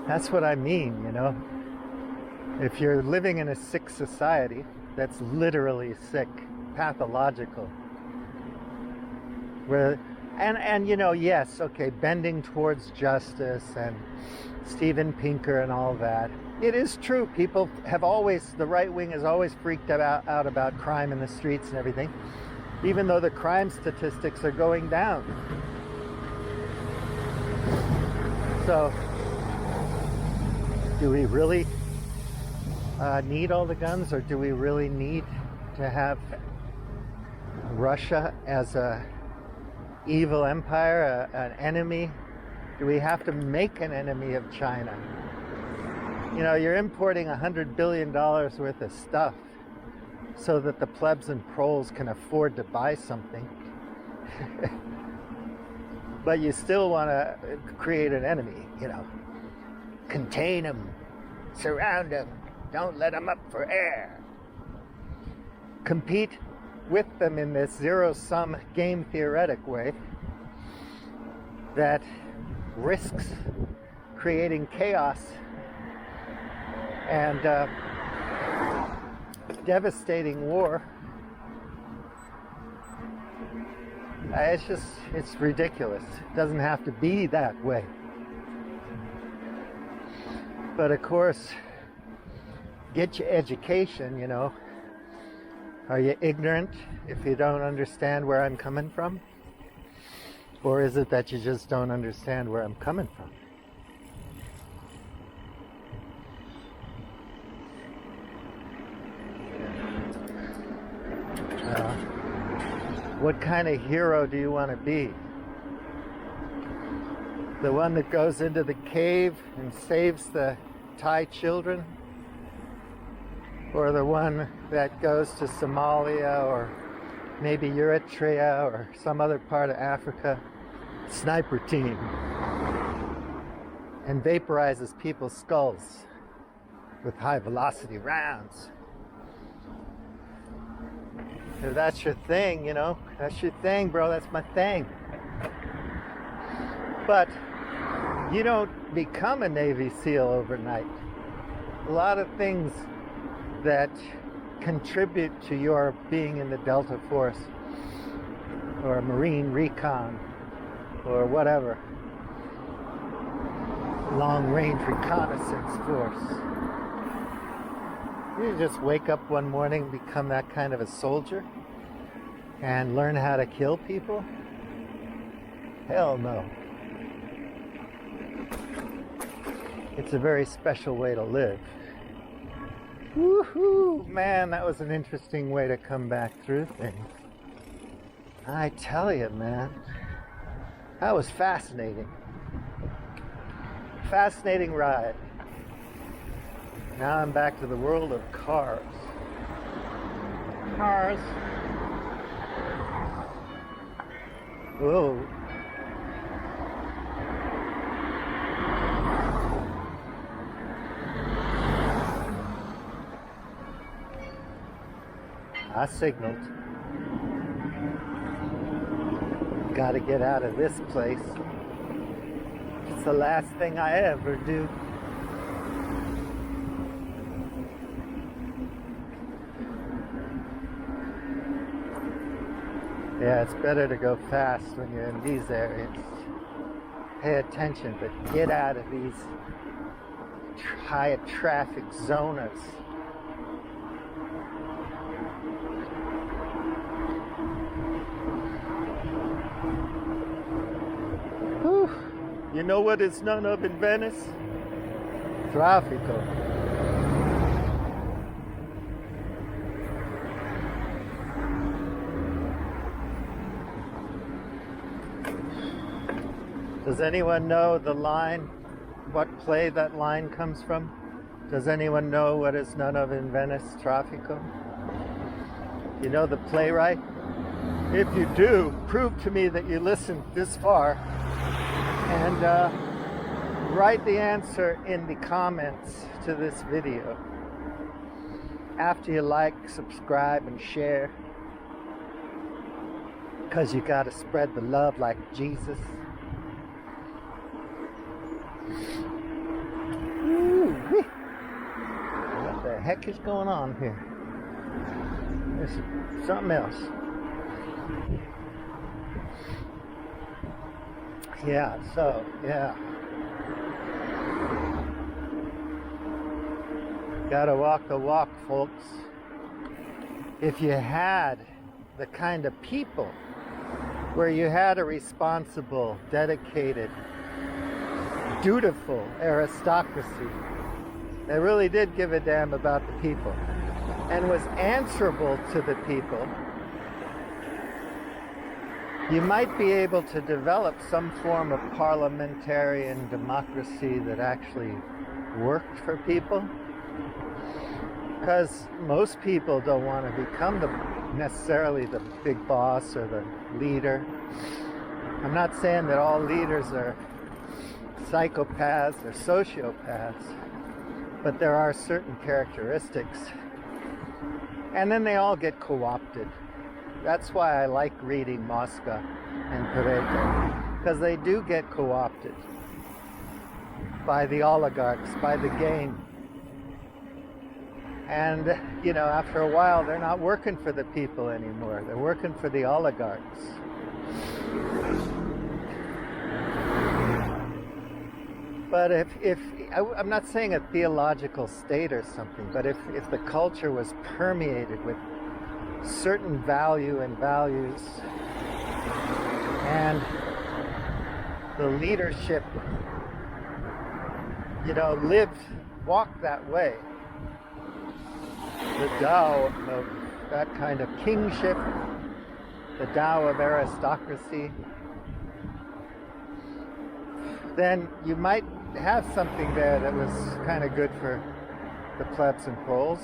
that's what I mean, you know. If you're living in a sick society that's literally sick, pathological, where and you know, yes, okay, bending towards justice and Steven Pinker and all that. It is true. People have always, the right wing has always freaked out about crime in the streets and everything, even though the crime statistics are going down. So, do we really need all the guns, or do we really need to have Russia as a evil empire, an enemy? Do we have to make an enemy of China? You know, you're importing $100 billion worth of stuff so that the plebs and proles can afford to buy something. But you still want to create an enemy, you know. Contain them, surround them, don't let them up for air. Compete with them in this zero-sum game theoretic way that risks creating chaos and devastating war. It's ridiculous. It doesn't have to be that way. But of course, get your education, you know. Are you ignorant if you don't understand where I'm coming from? Or is it that you just don't understand where I'm coming from? What kind of hero do you want to be? The one that goes into the cave and saves the Thai children? Or the one that goes to Somalia or maybe Eritrea or some other part of Africa, sniper team, and vaporizes people's skulls with high velocity rounds? If that's your thing, you know, that's your thing, bro, that's my thing. But you don't become a Navy SEAL overnight. A lot of things that contribute to your being in the Delta Force or Marine Recon or whatever, long-range reconnaissance force. You just wake up one morning and become that kind of a soldier and learn how to kill people? Hell no. It's a very special way to live. Woohoo! Man, that was an interesting way to come back through things. I tell you, man. That was fascinating. Fascinating ride. Now I'm back to the world of cars. Cars. Whoa. I signaled. Gotta get out of this place. It's the last thing I ever do. Yeah, it's better to go fast when you're in these areas. Pay attention, but get out of these high traffic zonas. Whew. You know what is none of in Venice? Traffico. Does anyone know the line, what play that line comes from? Does anyone know what is none of in Venice, Traffico? You know the playwright? If you do, prove to me that you listened this far and write the answer in the comments to this video. After you like, subscribe, and share. Because you got to spread the love like Jesus. Ooh-wee. What the heck is going on here? This is something else. Yeah, gotta walk the walk, folks. If you had the kind of people where you had a responsible, dedicated, dutiful aristocracy that really did give a damn about the people and was answerable to the people, you might be able to develop some form of parliamentarian democracy that actually worked for people. Because most people don't want to become necessarily the big boss or the leader. I'm not saying that all leaders are psychopaths or sociopaths, but there are certain characteristics. And then they all get co-opted. That's why I like reading Mosca and Pareto, because they do get co-opted by the oligarchs, by the game. And, you know, after a while, they're not working for the people anymore. They're working for the oligarchs. But if I'm not saying a theological state or something, but if the culture was permeated with certain value and values, and the leadership, you know, walked that way, the Tao of that kind of kingship, the Tao of aristocracy, then you might have something there that was kind of good for the plebs and proles.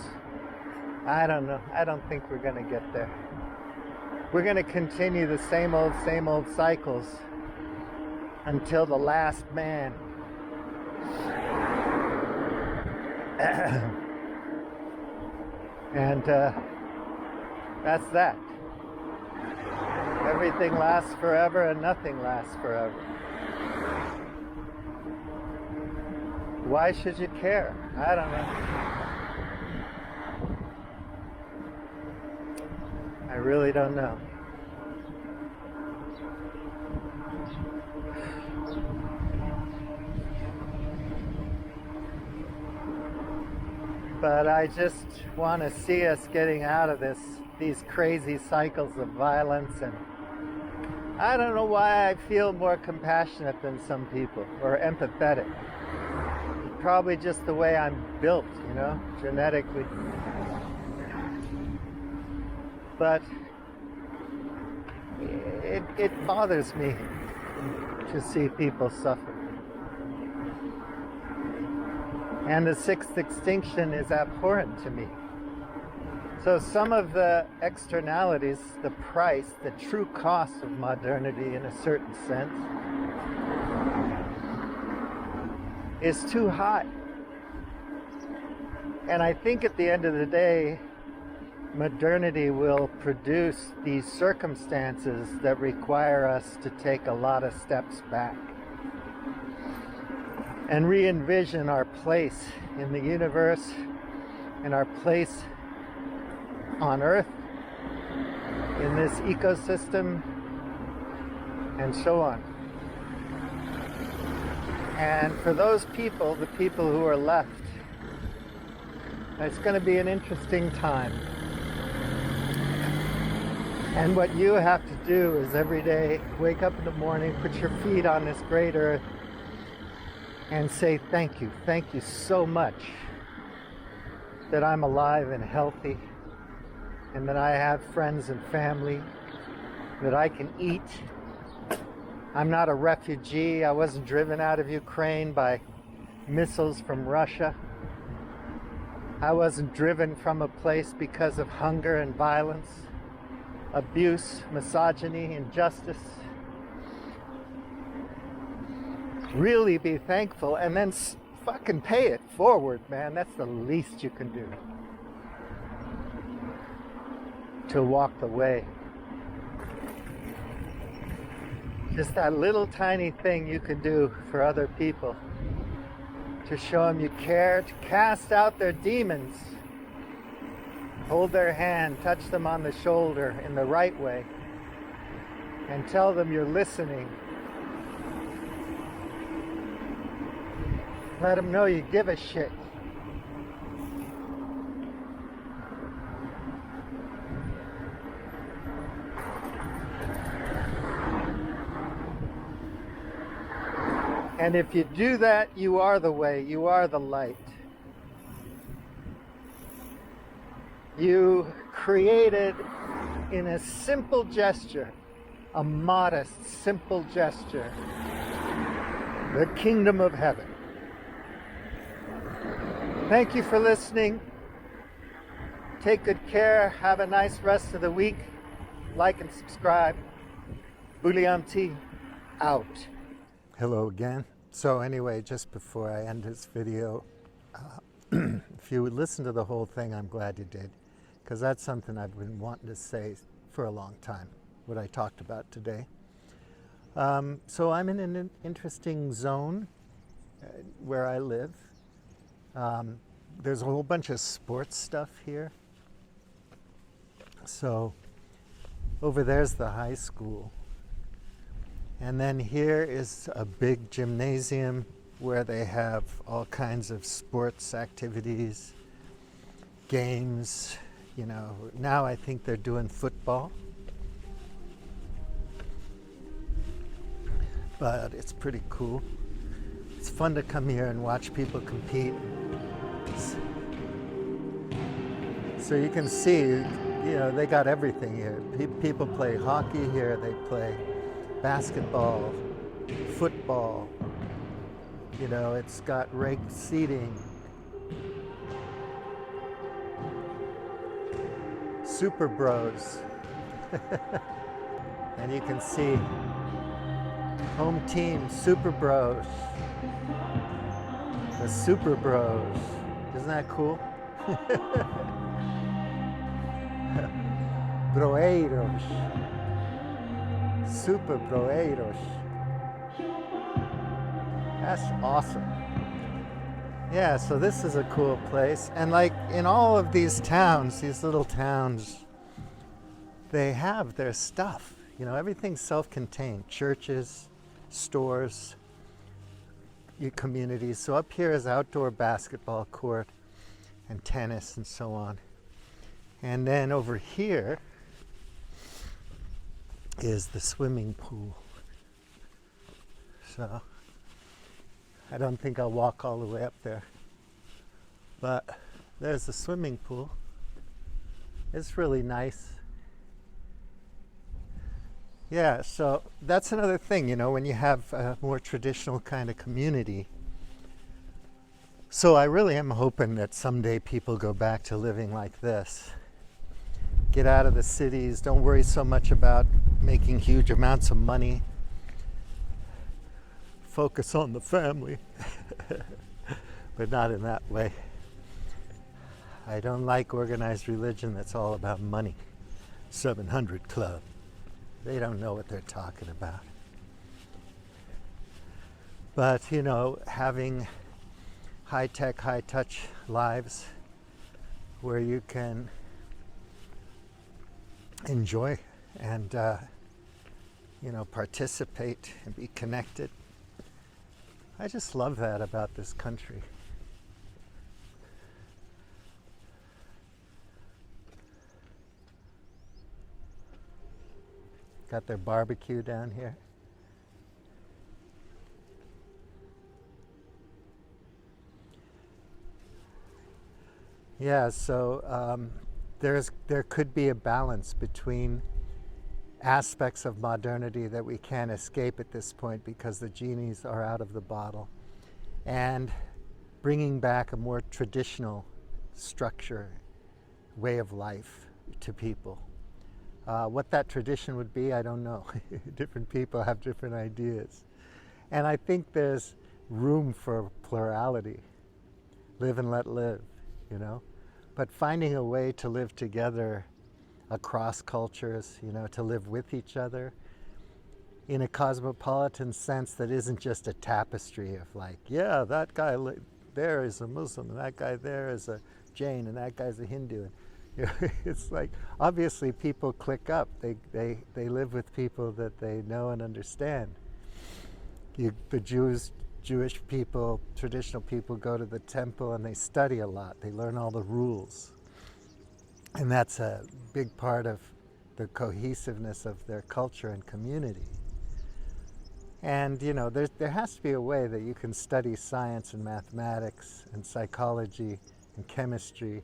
I don't know. I don't think we're going to get there. We're going to continue the same old cycles until the last man. And that's that. Everything lasts forever and nothing lasts forever. Why should you care? I don't know. I really don't know. But I just want to see us getting out of these crazy cycles of violence. And I don't know why I feel more compassionate than some people, or empathetic. Probably just the way I'm built, you know, genetically. But it bothers me to see people suffer. And the sixth extinction is abhorrent to me. So some of the externalities, the price, the true cost of modernity in a certain sense, is too high. And I think at the end of the day, modernity will produce these circumstances that require us to take a lot of steps back and re-envision our place in the universe and our place on Earth, in this ecosystem, and so on. And for those people, the people who are left, it's going to be an interesting time. And what you have to do is every day wake up in the morning, put your feet on this great earth, and say thank you so much that I'm alive and healthy, and that I have friends and family, that I can eat. I'm not a refugee. I wasn't driven out of Ukraine by missiles from Russia. I wasn't driven from a place because of hunger and violence, abuse, misogyny, injustice. Really be thankful, and then fucking pay it forward, man. That's the least you can do. To walk the way. Just that little tiny thing you can do for other people. To show them you care, to cast out their demons. Hold their hand, touch them on the shoulder in the right way, and tell them you're listening. Let them know you give a shit. And if you do that, you are the way, you are the light. You created in a simple gesture, a modest, simple gesture, the kingdom of heaven. Thank you for listening. Take good care. Have a nice rest of the week. Like and subscribe. Bouliam T out. Hello again. So anyway, just before I end this video, if you would listen to the whole thing, I'm glad you did, because that's something I've been wanting to say for a long time, what I talked about today. So I'm in an interesting zone where I live. There's a whole bunch of sports stuff here. So over there's the high school. And then here is a big gymnasium where they have all kinds of sports activities, games. You know, now I think they're doing football. But it's pretty cool. It's fun to come here and watch people compete. So you can see, you know, they got everything here. People play hockey here, they play basketball, football. You know, it's got raked seating. Super Bros. And you can see home team, Super Bros. The Super Bros. Isn't that cool? Broeiros. Super Broeiros. That's awesome. Yeah, so this is a cool place. And like in all of these towns, these little towns, they have their stuff. You know, everything's self-contained. Churches, stores, your communities. So up here is outdoor basketball court. and tennis and so on. And then over here is the swimming pool. So I don't think I'll walk all the way up there. But there's the swimming pool. It's really nice. Yeah, so that's another thing, when you have a more traditional kind of community. So I really am hoping that someday people go back to living like this. Get out of the cities, don't worry so much about making huge amounts of money. Focus on the family, but not in that way. I don't like organized religion that's all about money. 700 Club. They don't know what they're talking about. But, having high-tech, high-touch lives where you can enjoy and, participate and be connected. I just love that about this country. Got their barbecue down here. Yeah, so there could be a balance between aspects of modernity that we can't escape at this point because the genies are out of the bottle, and bringing back a more traditional structure, way of life to people. What that tradition would be, I don't know. Different people have different ideas. And I think there's room for plurality. Live and let live, But finding a way to live together across cultures, to live with each other in a cosmopolitan sense that isn't just a tapestry of that guy there is a Muslim, and that guy there is a Jain, and that guy's a Hindu. It's like, obviously people click up. They live with people that they know and understand. The Jewish people, traditional people, go to the temple and they study a lot. They learn all the rules. And that's a big part of the cohesiveness of their culture and community. And, there has to be a way that you can study science and mathematics and psychology and chemistry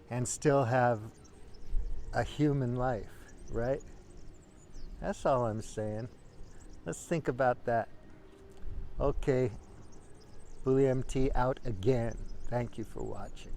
and still have a human life, right? That's all I'm saying. Let's think about that. Okay, Bully MT out again. Thank you for watching.